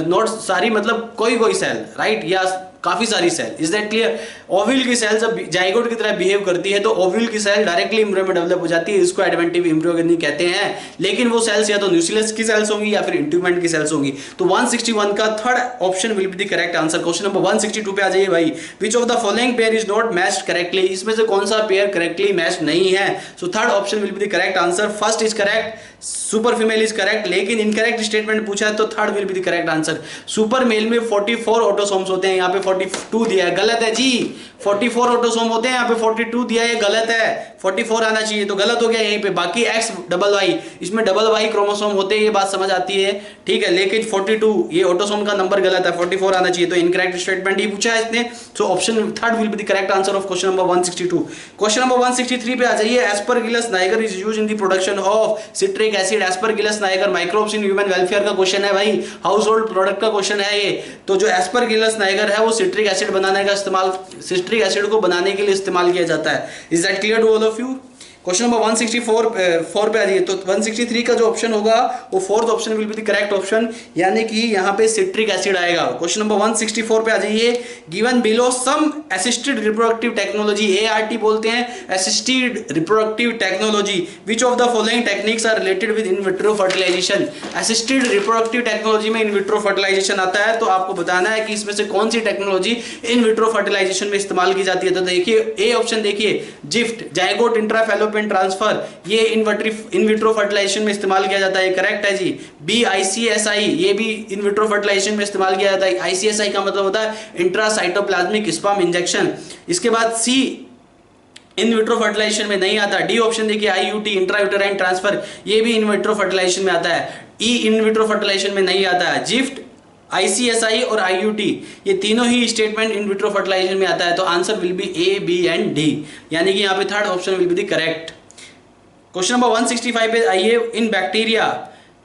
नॉट सारी मतलब कोई कोई सेल, राइट, या काफी सारी cell, is that clear. Ovule की सेल जब जाइगोट की तरह बिहेव करती है तो ओव्यूल की सेल डायरेक्टली एम्ब्रियो में डेवलप हो जाती है, इसको एडवेंटिव एम्ब्रियोनी कहते हैं। लेकिन वो सेल्स या तो न्यूक्लियस की सेल्स होंगी या फिर इंटीग्यूमेंट की सेल्स होंगी। तो 161 का third option will be the correct answer. Question number 162 पे आ जाइए भाई। Which of the following pair is not matched correctly, इसमें से कौन सा पेयर करेक्टली मैच्ड नहीं है। So third option will be the correct answer. First is correct, super female is correct, लेकिन इनकरेक्ट स्टेटमेंट पूछा है तो third will be the correct answer. Super male में 44 ऑटोसोम्स होते हैं, यहाँ पे 42 दिया है, गलत है जी। 44 ऑटोसोम होते हैं, यहाँ पे 42 दिया है, गलत है। 44 आना चाहिए, तो गलत हो गया यहीं पे। बाकी एक्स डबल वाई, इसमें डबल वाई क्रोमोसोम होते हैं, ये बात समझ आती है, ठीक है। लेकिन 42 ये ऑटोसोम का नंबर गलत है, 44 आना चाहिए, तो इनकरेक्ट स्टेटमेंट ही पूछा है इसने। So option third will be the correct answer of question number 162। Question number 163 पे आ जाइए। Aspergillus Niger is used in the production of citric acid. Aspergillus Niger microbes in human welfare का question है भाई, house hold product का question है ये। तो जो एस्परगिलस नाइगर है वो सिट्रिक एसिड बनाने का इस्तेमाल, सिट्रिक एसिड को बनाने के लिए इस्तेमाल किया जाता है। Is that clear to all of you. Question number 164 पे आ जाइए। तो 163 का जो ऑप्शन होगा वो fourth option will be the correct option, यानी कि यहाँ पे सिट्रिक एसिड आएगा। क्वेश्चन नंबर 164 पे आ जाइए। Given below some assisted reproductive technology, ART बोलते हैं, assisted reproductive technology, which of the following techniques are related with in vitro fertilization. Assisted reproductive technology में इन विट्रो फर्टिलाइजेशन आता है, तो आपको बताना है कि इसमें से कौन सी टेक्नोलॉजी इन विट्रो फर्टिलाइजेशन में इस्तेमाल की जाती है। तो देखिए ए ऑप्शन देखिए, जिफ्ट, जाइगोट इंट्राफेलोपियन ट्रांसफर, ये इन विट्रो फर्टिलाइजेशन में इस्तेमाल किया जाता है, करेक्ट है जी। बी ICSI, ये भी इन विट्रो फर्टिलाइजेशन में इस्तेमाल किया जाता है। ICSI का मतलब होता है इंट्रासाइटोप्लाज्मिक स्पर्म इंजेक्शन। इसके बाद सी इन विट्रो फर्टिलाइजेशन में नहीं आता। डी ऑप्शन देखिए IUT, इंट्रायूटेराइन ट्रांसफर, ये भी इन विट्रो फर्टिलाइजेशन में आता है। ई इन विट्रो फर्टिलाइजेशन में नहीं आता है। जिफ्ट, ICSI और IUT, ये तीनों ही स्टेटमेंट इन विट्रो फर्टिलाइजेशन में आता है। तो answer will B A, B and D, यानी कि यहाँ पे third option will be the correct. Question number 165 पे आइए। इन बैक्टीरिया,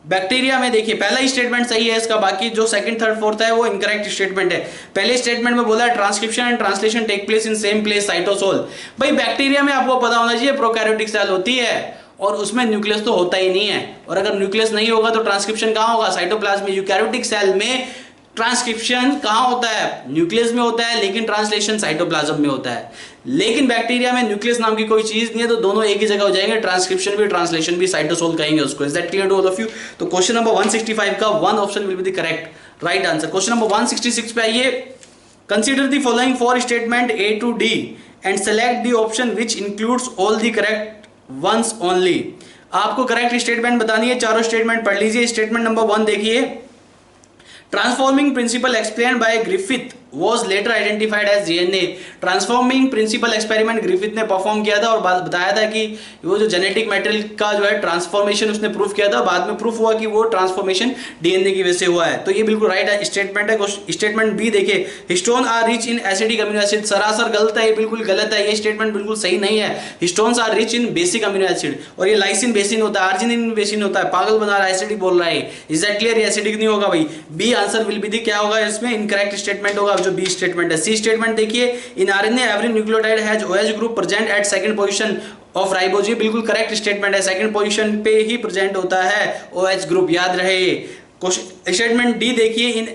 बैक्टीरिया में देखिए पहला ही स्टेटमेंट सही है इसका, बाकी जो सेकंड थर्ड फोर्थ है वो इनकरेक्ट स्टेटमेंट है। पहले स्टेटमेंट में बोला है transcription and translation take place in same place, cytosol. भाई बैक्टीरिया में आपको पता होना चाहिए प्रोकैरियोटिक सेल होती है और उसमें न्यूक्लियस तो होता ही नहीं है, और अगर न्यूक्लियस नहीं होगा तो ट्रांसक्रिप्शन कहाँ होगा, साइटोप्लाज्म में। यूकैरियोटिक सेल में ट्रांसक्रिप्शन कहाँ होता है, न्यूक्लियस में होता है, लेकिन ट्रांसलेशन साइटोप्लाज्म में होता है। लेकिन बैक्टीरिया में न्यूक्लियस नाम की कोई चीज नहीं है, तो दोनों एक ही जगह हो जाएंगे, ट्रांसक्रिप्शन भी ट्रांसलेशन भी, साइटोसोल कहेंगे उसको। Is that clear to all of you. तो क्वेश्चन नंबर 165 का one option will be the correct right answer. Question number 166 पे आइए। Consider the following four statement A to D and select the option which includes all the correct ones only. आपको correct statement बतानी है, चारों statement पढ़ लीजिए। Statement number 1 देखिए, transforming principle explained bye Griffith was later identified as DNA। Transforming principle experiment Griffith ने perform किया था और बताया था कि वो जो जेनेटिक मटेरियल का जो है ट्रांसफॉर्मेशन उसने प्रूफ किया था, बाद में प्रूफ हुआ कि वो ट्रांसफॉर्मेशन DNA की वजह से हुआ है। तो ये बिल्कुल राइट है स्टेटमेंट है। स्टेटमेंट बी देखिए, histone are rich in acidic amino acid, सरासर गलत है, ये बिल्कुल गलत है, ये स्टेटमेंट बिल्कुल सही नहीं है। Histones are rich in basic amino acid, और ये लाइसिन बेसिन होता है, आर्जिनिन बेसिन होता है, पागल बना रहा है, एसिडिक बोल रहा है। Is that clear? ये एसिडिक नहीं होगा भाई। B answer will be D क्या होगा इसमें, इनकरेक्ट स्टेटमेंट होगा जो बी स्टेटमेंट है। सी स्टेटमेंट देखिए, in RNA every nucleotide has OH group present at second position of ribose, ये बिल्कुल करेक्ट स्टेटमेंट है, सेकंड पोजीशन पे ही प्रेजेंट होता है OH ग्रुप, याद रहे। स्टेटमेंट डी देखिए, in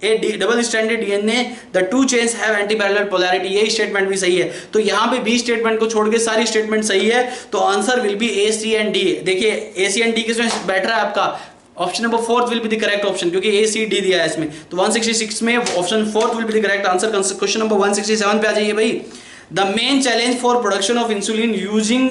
a double stranded DNA the two chains have antiparallel polarity, ये स्टेटमेंट भी सही है। तो यहाँ पे बी स्टेटमेंट को छोड़ के सारी स्टेटमेंट सही है, तो answer will B A, C and D। देखिए A, C एंड D किसमें बैठ रहा है आपका, option number fourth will be the correct option, क्योंकि A, C, D दिया है इसमें। तो 166 में option fourth will be the correct answer. Question number 167 पे आ जाइए भाई। The main challenge for production of insulin using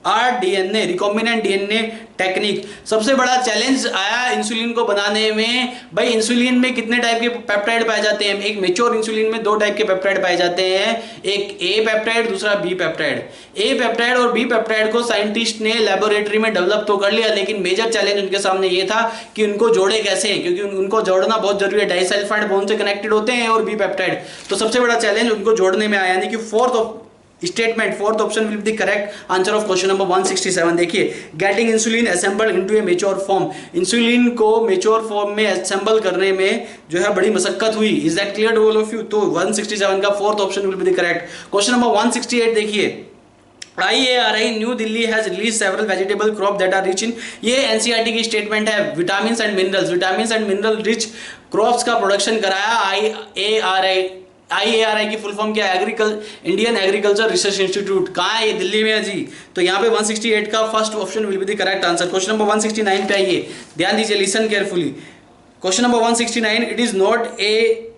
rDNA recombinant DNA technique, सबसे बड़ा चैलेंज आया इंसुलिन को बनाने में। भाई इंसुलिन में कितने टाइप के पेप्टाइड पाए जाते हैं, एक मेच्योर इंसुलिन में 2 टाइप के पेप्टाइड पाए जाते हैं, एक A पेप्टाइड, दूसरा B पेप्टाइड। A पेप्टाइड और B पेप्टाइड को साइंटिस्ट ने लेबोरेटरी में डेवलप तो कर लिया, लेकिन मेजर चैलेंज उनके सामने ये था कि उनको जोड़े कैसे, क्योंकि उनको जोड़ना बहुत जरूरी है, डाइसल्फाइड बॉन्ड से कनेक्टेड होते हैं और B पेप्टाइड, तो सबसे बड़ा चैलेंज उनको जोड़ने में आया, यानी कि fourth statement, fourth option will be the correct answer of question number 167। देखिए, getting insulin assembled into a mature form, insulin को मेच्योर फॉर्म में असेंबल करने में जो है बड़ी मशक्कत हुई। Is that clear to all of you? तो 167 का fourth option will be the correct. Question number 168 देखिए, IARI New Delhi has release several vegetable crop that are rich इन, ये एनसीईआरटी की स्टेटमेंट है, vitamin and minerals, vitamin and mineral rich crops का production कराया IARI की full form क्या है? Indian agriculture research institute. कहाँ है ये? दिल्ली में है जी। तो यहाँ पे 168 का first option will be the correct answer. Question number 169 पे आइए, ध्यान दीजिए, listen carefully. Question number 169, it is not a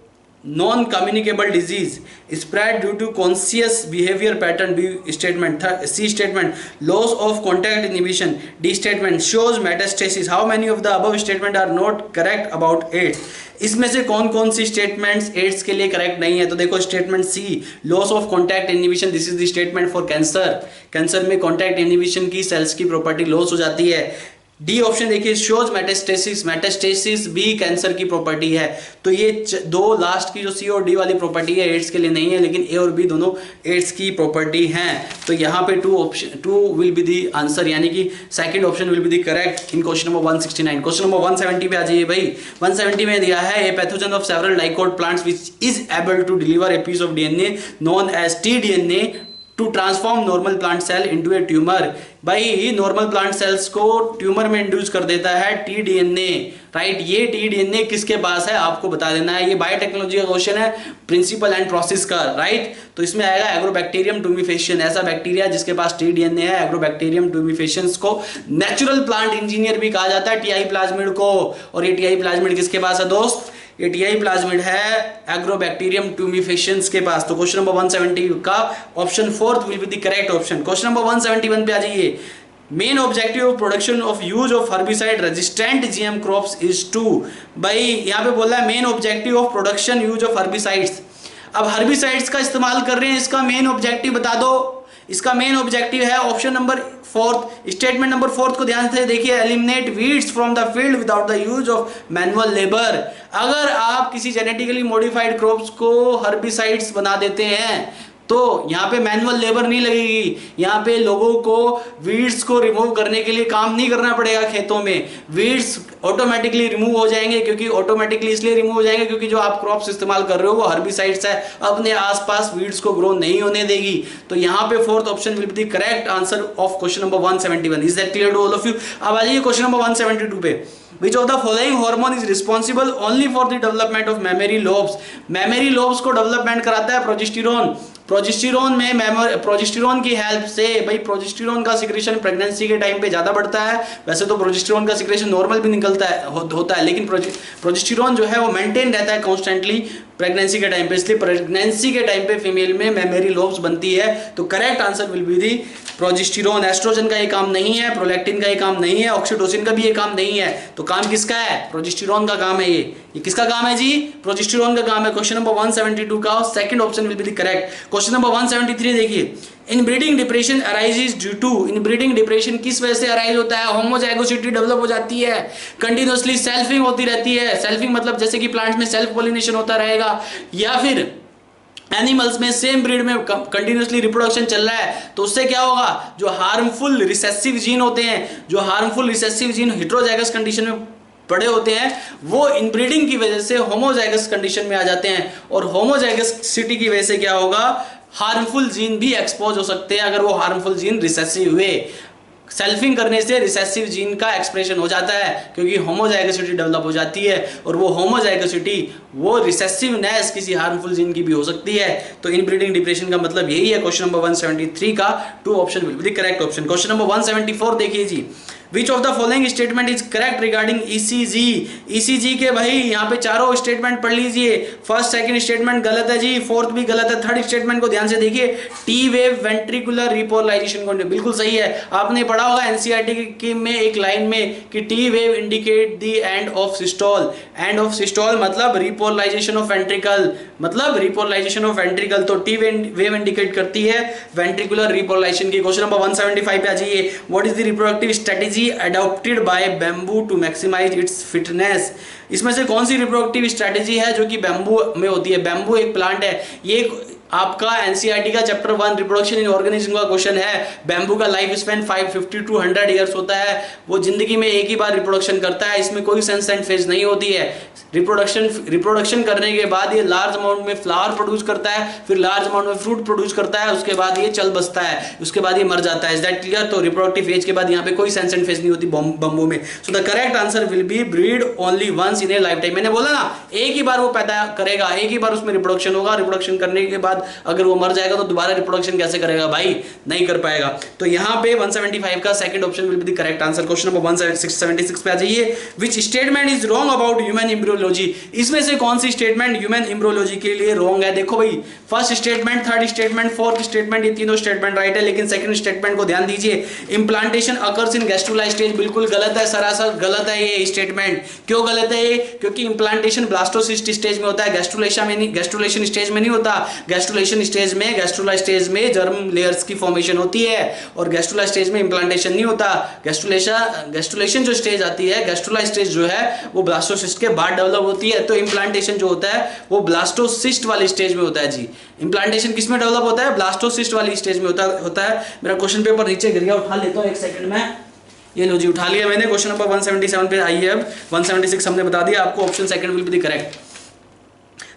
non-communicable disease spread due to conscious behavior pattern, B statement, C statement, loss of contact inhibition, D statement, shows metastasis। how many of the above statement are not correct about AIDS? इसमें से कौन कौन सी statements ads के लिए correct नहीं है? तो देखो, statement C, loss of contact inhibition, this is the statement for cancer. Cancer में कॉन्टैक्ट इनहिबिशन की सेल्स की प्रॉपर्टी लॉस हो जाती है। डी ऑप्शन देखिए, शोज मेटास्टेसिस, मेटास्टेसिस भी कैंसर की प्रॉपर्टी है। तो ये दो लास्ट की जो सी और डी वाली प्रॉपर्टी है एड्स के लिए नहीं है, लेकिन ए और बी दोनों एड्स की प्रॉपर्टी हैं। तो यहाँ पे two will be the answer, यानी कि second option will be the correct in question number 169। Question number 170 पे आ जाइए भाई। 170 में दिया है, a pathogen of several dicot plants which is able to deliver a piece of DNA known as T DNA to transform normal plant cell into a tumour. भाई, normal plant cells को tumour में इंड्यूस कर देता है T-DNA, right. ये T-DNA किसके पास है आपको बता देना है। ये बायोटेक्नोलॉजी का क्वेश्चन है, प्रिंसिपल एंड प्रोसेस का, राइट। तो इसमें आएगा एग्रोबैक्टीरियम ट्यूमिफेशियन, ऐसा बैक्टीरिया जिसके पास टीडीएनए है। एग्रोबैक्टीरियम ट्यूमिफेशियंस को नेचुरल प्लांट इंजीनियर भी कहा जाता है, टीआई प्लाज्मिड को। और ये टीआई प्लाज्मिड किसके पास है दोस्त? ये टीआई प्लाज्मिड है एग्रोबैक्टीरियम ट्यूमिफेशियंस के पास। तो क्वेश्चन नंबर 170 का option fourth will be the correct option. Question number 171 पे आ जाइए। Main objective of production of use of herbicide resistant GM crops is to, भाई यहाँ पे बोला है main objective of production use of herbicides. अब हर्बिसाइड्स का इस्तेमाल कर रहे हैं, इसका मेन ऑब्जेक्टिव बता दो। इसका मेन ऑब्जेक्टिव है option number fourth, statement number fourth को ध्यान से देखिए, eliminate weeds from the field without the use of manual labour. अगर आप किसी जेनेटिकली मॉडिफाइड क्रॉप्स को हर्बिसाइड्स बना देते हैं तो यहाँ पे मैनुअल लेबर नहीं लगेगी, यहाँ पे लोगों को वीड्स को रिमूव करने के लिए काम नहीं करना पड़ेगा खेतों में। वीड्स ऑटोमेटिकली रिमूव हो जाएंगे, क्योंकि ऑटोमेटिकली इसलिए रिमूव हो जाएंगे क्योंकि जो आप क्रॉप्स इस्तेमाल कर रहे हो वो हर्बिसाइड्स है, अपने आसपास वीड्स को ग्रो नहीं होने देगी। तो यहाँ पे fourth option will be the correct answer of question number 171। Is that clear to all of you? अब आ जाइए क्वेश्चन नंबर 172 पे। Which of the following hormone is responsible only for the development of mammary lobes? Mammary lobes को development कराता है progesterone. Progesterone की help से, भाई प्रोजेस्टेरोन का सिक्रेशन प्रेगनेंसी के टाइम पे ज्यादा बढ़ता है। वैसे तो प्रोजेस्टेरोन का सिक्रेशन नॉर्मल भी निकलता है होता है, लेकिन प्रोजेस्टेरोन जो है वो मेंटेन रहता है कॉन्स्टेंटली प्रेगनेंसी के टाइम पे, इसलिए प्रेगनेंसी के टाइम पे फीमेल में मेमोरी लोब्स बनती है। तो correct answer will be the progesterone. Oestrogen का ये काम नहीं है, प्रोलैक्टिन का ये काम नहीं है, ऑक्सीटोसिन का भी ये काम नहीं है। तो काम किसका है? प्रोजेस्टेरोन का काम है। ये किसका काम है जी? प्रोजेस्टेरोन का काम है। क्वेश्चन नंबर 172 का second option will be the correct. Question number 173 देखिए, inbreeding depression arises due to, inbreeding depression किस वजह से अराइज होता है? होमोजाइगोसिटी डेवलप हो जाती है, कंटिन्यूअसली सेल्फिंग होती रहती है। सेल्फिंग मतलब जैसे कि प्लांट्स में सेल्फ पॉलिनेशन होता रहेगा, या फिर एनिमल्स में सेम ब्रीड में कंटिन्यूअसली रिप्रोडक्शन चल रहा है, तो उससे क्या होगा? जो हार्मफुल रिसेसिव जीन होते हैं, जो harmful recessive gene heterozygous condition में पड़े होते हैं, वो इनब्रीडिंग की वजह से होमोजाइगस कंडीशन में आ जाते हैं। और होमोजाइगसिटी की वजह से क्या होगा? हार्मफुल जीन भी एक्सपोज हो सकते हैं अगर वो हार्मफुल जीन रिसेसिव हुए। सेल्फिंग करने से रिसेसिव जीन का एक्सप्रेशन हो जाता है, क्योंकि होमोजाइगोसिटी डेवलप हो जाती है, और वो होमोजाइगोसिटी वो रिसेसिवनेस किसी हार्मफुल जीन की भी हो सकती है। तो इनब्रीडिंग डिप्रेशन का मतलब यही है। क्वेश्चन नंबर 173 का 2 option will be the correct option. Question number 174 देखिए जी, which of the following statement is correct regarding ECG? ECG के भाई यहाँ पे चारों स्टेटमेंट पढ़ लीजिए। फर्स्ट सेकंड स्टेटमेंट गलत है जी, फोर्थ भी गलत है, थर्ड स्टेटमेंट को ध्यान से देखिए। टी वेव वेंट्रिकुलर रिपोलराइजेशन को बिल्कुल सही है। आपने पढ़ा होगा एनसीईआरटी में एक लाइन में कि T wave indicate the end of systole. End of systole मतलब रिपोलराइजेशन ऑफ वेंट्रिकल, मतलब रिपोलराइजेशन ऑफ वेंट्रिकल। तो टी वेव इंडिकेट करती है वेंट्रिकुलर रिपोलराइजेशन की। क्वेश्चन नंबर 175 पे आ जाइए, what is the reproductive strategy adopted by bamboo to maximize its fitness? इसमें से कौन सी रिप्रोडक्टिव स्ट्रेटेजी है जो कि बैम्बू में होती है? बैम्बू एक प्लांट है, ये आपका एनसीईआरटी का चैप्टर 1 रिप्रोडक्शन इन ऑर्गेनिज्म का क्वेश्चन है। बैम्बू का लाइफ स्पैन 550 to 100 ईयर्स होता है, वो जिंदगी में एक ही बार रिप्रोडक्शन करता है, इसमें कोई सेंसेंट फेज नहीं होती है। रिप्रोडक्शन करने के बाद ये लार्ज अमाउंट में फ्लावर प्रोड्यूस करता है, फिर लार्ज अमाउंट में फ्रूट प्रोड्यूस करता है, उसके बाद ये चल बसता है, उसके बाद ये मर जाता है। Is that clear? तो रिप्रोडक्टिव एज के बाद यहाँ पे कोई सेंसेंट फेज नहीं होती बम्बू में। So the correct answer will be breed only once in a lifetime. मैंने बोला ना, एक ही बार वो पैदा करेगा, एक ही बार उसमें रिप्रोडक्शन होगा, रिप्रोडक्शन करने के बाद अगर वो मर जाएगा तो दोबारा रिप्रोडक्शन कैसे करेगा भाई? नहीं कर पाएगा। तो यहाँ पे 175 का second option will be the correct answer. Question number 176 पे आ जाइए। Which statement is wrong about human embryology? इसमें से कौन सी स्टेटमेंट ह्यूमन एम्ब्रियोलॉजी के लिए रॉन्ग है? देखो भाई, first statement, third statement, fourth statement, ये तीनों स्टेटमेंट राइट है, लेकिन सेकंड स्टेटमेंट को ध्यान दीजिए। इंप्लांटेशन अकर्स इन गैस्ट्रोलाइज स्टेज, बिल्कुल गलत है, सरासर गलत है ये स्टेटमेंट। क्यों गलत है ये? क्योंकि इंप्लांटेशन ब्लास्टोसिस्ट स्टेज में होता है, गैस्ट्रुलेशन स्टेज में नहीं होता। गैस्ट्रुलेशन स्टेज में, गैस्ट्रोलाइज स्टेज में जर्म लेयर्स की फॉर्मेशन होती है, और गैस्ट्रोलाइज स्टेज में इंप्लांटेशन नहीं होता। गैस्ट्रुलेशन जो स्टेज आती है, गैस्ट्रोलाइज स्टेज जो है वो ब्लास्टोसिस्ट के बाद डेवलप होती है। तो इंप्लांटेशन जो होता है वो ब्लास्टोसिस्ट वाली स्टेज में होता है जी। इंप्लांटेशन किस में डेवलप होता है? ब्लास्टोसिस्ट वाली स्टेज में होता है। मेरा क्वेश्चन पेपर नीचे गिर गया, उठा लेता हूं एक सेकंड में। ये लो जी, उठा लिया मैंने। क्वेश्चन नंबर 177 पे आइए। अब 176 हमने बता दिया आपको, option second will be the correct.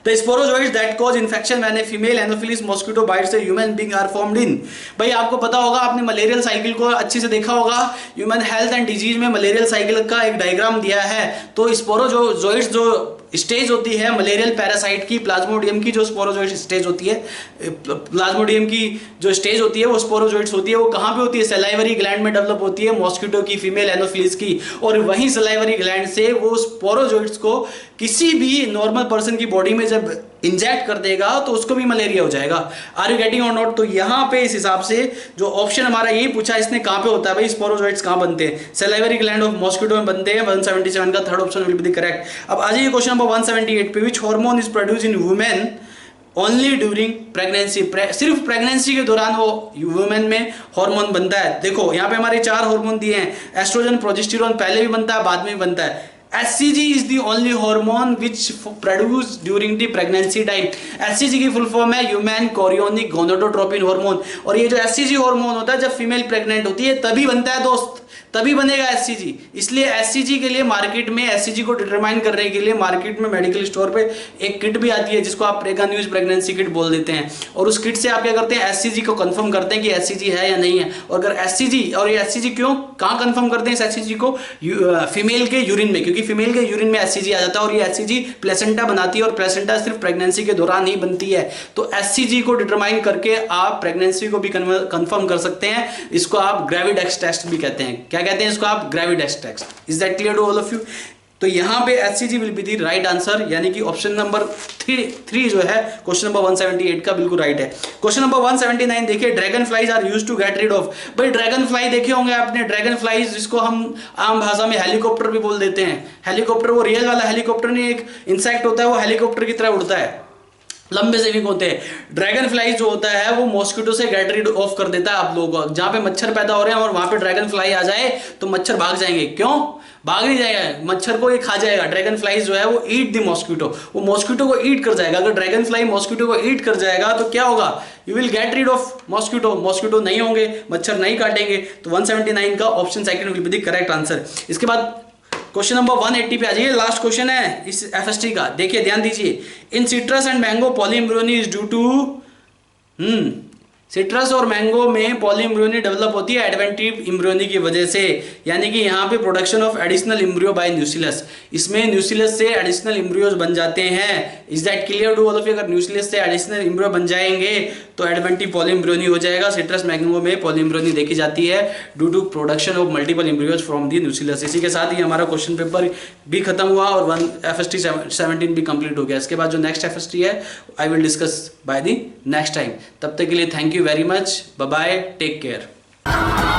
The sporozoites that cause infection when a female Anopheles mosquito bites a human being are formed in। भाई आपको पता होगा, आपने मलेरियल साइकिल को अच्छे से देखा होगा। ह्यूमन हेल्थ एंड डिजीज में मलेरियल साइकिल का एक डायग्राम दिया है। तो स्पोरोजोइट्स जो स्टेज होती है मलेरियल पैरासाइट की, प्लाज्मोडियम की जो स्पोरोजोइट स्टेज होती है, प्लाज्मोडियम की जो स्टेज होती है वो स्पोरोजोइट्स होती है। वो कहाँ पे होती है? सलाइवरी ग्लैंड में डेवलप होती है, मॉस्किटो की, फीमेल एनोफिलीज की। और वहीं सलाइवरी ग्लैंड से वो स्पोरोजोइट्स को किसी भी नॉर्मल पर्सन की बॉडी में जब इंजेक्ट कर देगा तो उसको भी मलेरिया हो जाएगा। आर यू गेटिंग और नॉट? तो यहाँ पे इस हिसाब से जो ऑप्शन हमारा यही पूछा, इसने कहाँ पे होता है भाई? स्पोरोजोइट्स कहाँ बनते हैं? सलाइवरी ग्लैंड ऑफ मॉस्किटो में बनते हैं। 177 का third option will be the correct. अब आ जाइए क्वेश्चन नंबर 178 पे। Which hormone is produce in women only during pregnancy? सिर्फ प्रेगनेंसी के दौरान वो वुमेन में हार्मोन बनता है। देखो यहाँ पे हमारे 4 हार्मोन दिए हैं। एस्ट्रोजन, प्रोजेस्टेरोन पहले भी बनता है, बाद में भी बनता है। HCG is the only hormone which produced during the pregnancy time। HCG की फुल फॉर्म है ह्यूमन कोरियोनिक गोनाडोट्रोपिन हार्मोन। और ये जो HCG हार्मोन होता है जब फीमेल प्रेग्नेंट होती है तभी बनता है दोस्त, तभी बनेगा HCG। इसलिए HCG के लिए मार्केट में, HCG को डिटरमाइन करने के लिए मार्केट में मेडिकल स्टोर पे एक किट भी आती है जिसको आप प्रेगा न्यूज प्रेगनेंसी किट बोल देते हैं। और उस किट से आप क्या करते हैं? HCG को कंफर्म करते हैं कि HCG है या नहीं है। और अगर HCG, और ये HCG क्यों, कहाँ कंफर्म करते हैं इस HCG को? फीमेल के यूरिन में, क्योंकि फीमेल के यूरिन में HCG आ जाता है। और ये HCG प्लेसेंटा बनाती है, और प्लेसेंटा सिर्फ प्रेगनेंसी के दौरान ही बनती है। तो HCG को डिटरमाइन करके आप प्रेगनेंसी को भी कंफर्म कर सकते हैं। इसको आप ग्रेविडेक्स टेस्ट भी कहते हैं। क्या कहते हैं इसको आप? Gravindex test. Is that clear to all of you? तो यहां पे HCG will be the right answer, यानी कि ऑप्शन नंबर 3 जो है क्वेश्चन नंबर 178 का बिल्कुल राइट है। क्वेश्चन नंबर 179 देखिए। Dragonflies are used to get rid of. भाई ड्रैगन फ्लाई देखे होंगे आपने, ड्रैगन फ्लाइज जिसको हम आम भाषा में हेलीकॉप्टर भी बोल देते हैं। हेलीकॉप्टर वो रियल वाला हेलीकॉप्टर नहीं, एक इंसेक्ट होता है वो हेलीकॉप्टर की तरह उड़ता है, लंबे से विंग होते हैं। ड्रैगन फ्लाई जो होता है वो मॉस्किटो से गेट रिड ऑफ कर देता है आप लोगों को। जहां पे मच्छर पैदा हो रहे हैं और वहां पे ड्रैगन फ्लाई आ जाए तो मच्छर भाग जाएंगे। क्यों भाग नहीं जाएगा? मच्छर को ये खा जाएगा। ड्रैगन फ्लाई जो है वो ईट द मॉस्किटो, वो मॉस्किटो को ईट कर जाएगा। अगर ड्रैगन फ्लाई मॉस्किटो को ईट कर जाएगा तो क्या होगा? You will get rid of mosquito, mosquito नहीं होंगे, मच्छर नहीं काटेंगे। तो 179 का option second will be the correct answer. इसके बाद क्वेश्चन नंबर 180 पे आ जाइए। लास्ट क्वेश्चन है इस FST का, देखिए ध्यान दीजिए। In citrus and mango polyembryony is due to citrus और मैंगो में पॉलीएम्ब्रियोनी डेवलप होती है एडवेंटिव एम्ब्रियोनी की वजह से, यानी कि यहाँ पे production of additional embryo by nucellus. इसमें न्यूसिलस से एडिशनल एम्ब्रियोज बन जाते हैं। Is that clear to all of you? अगर न्यूसिलस से एडिशनल एम्ब्रियो बन जाएंगे तो एडवेंटिव पॉलीएम्ब्रियोनी हो जाएगा। सिट्रस मैंगो में पॉलीएम्ब्रियोनी देखी जाती है due to production of multiple embryos from the nucellus. इसी के साथ ही हमारा क्वेश्चन पेपर भी खत्म हुआ और FST 17 भी कंप्लीट हो गया। इसके बाद जो नेक्स्ट FST है I will discuss by the next time. तब तक के लिए thank you very much. Bye bye. Take care.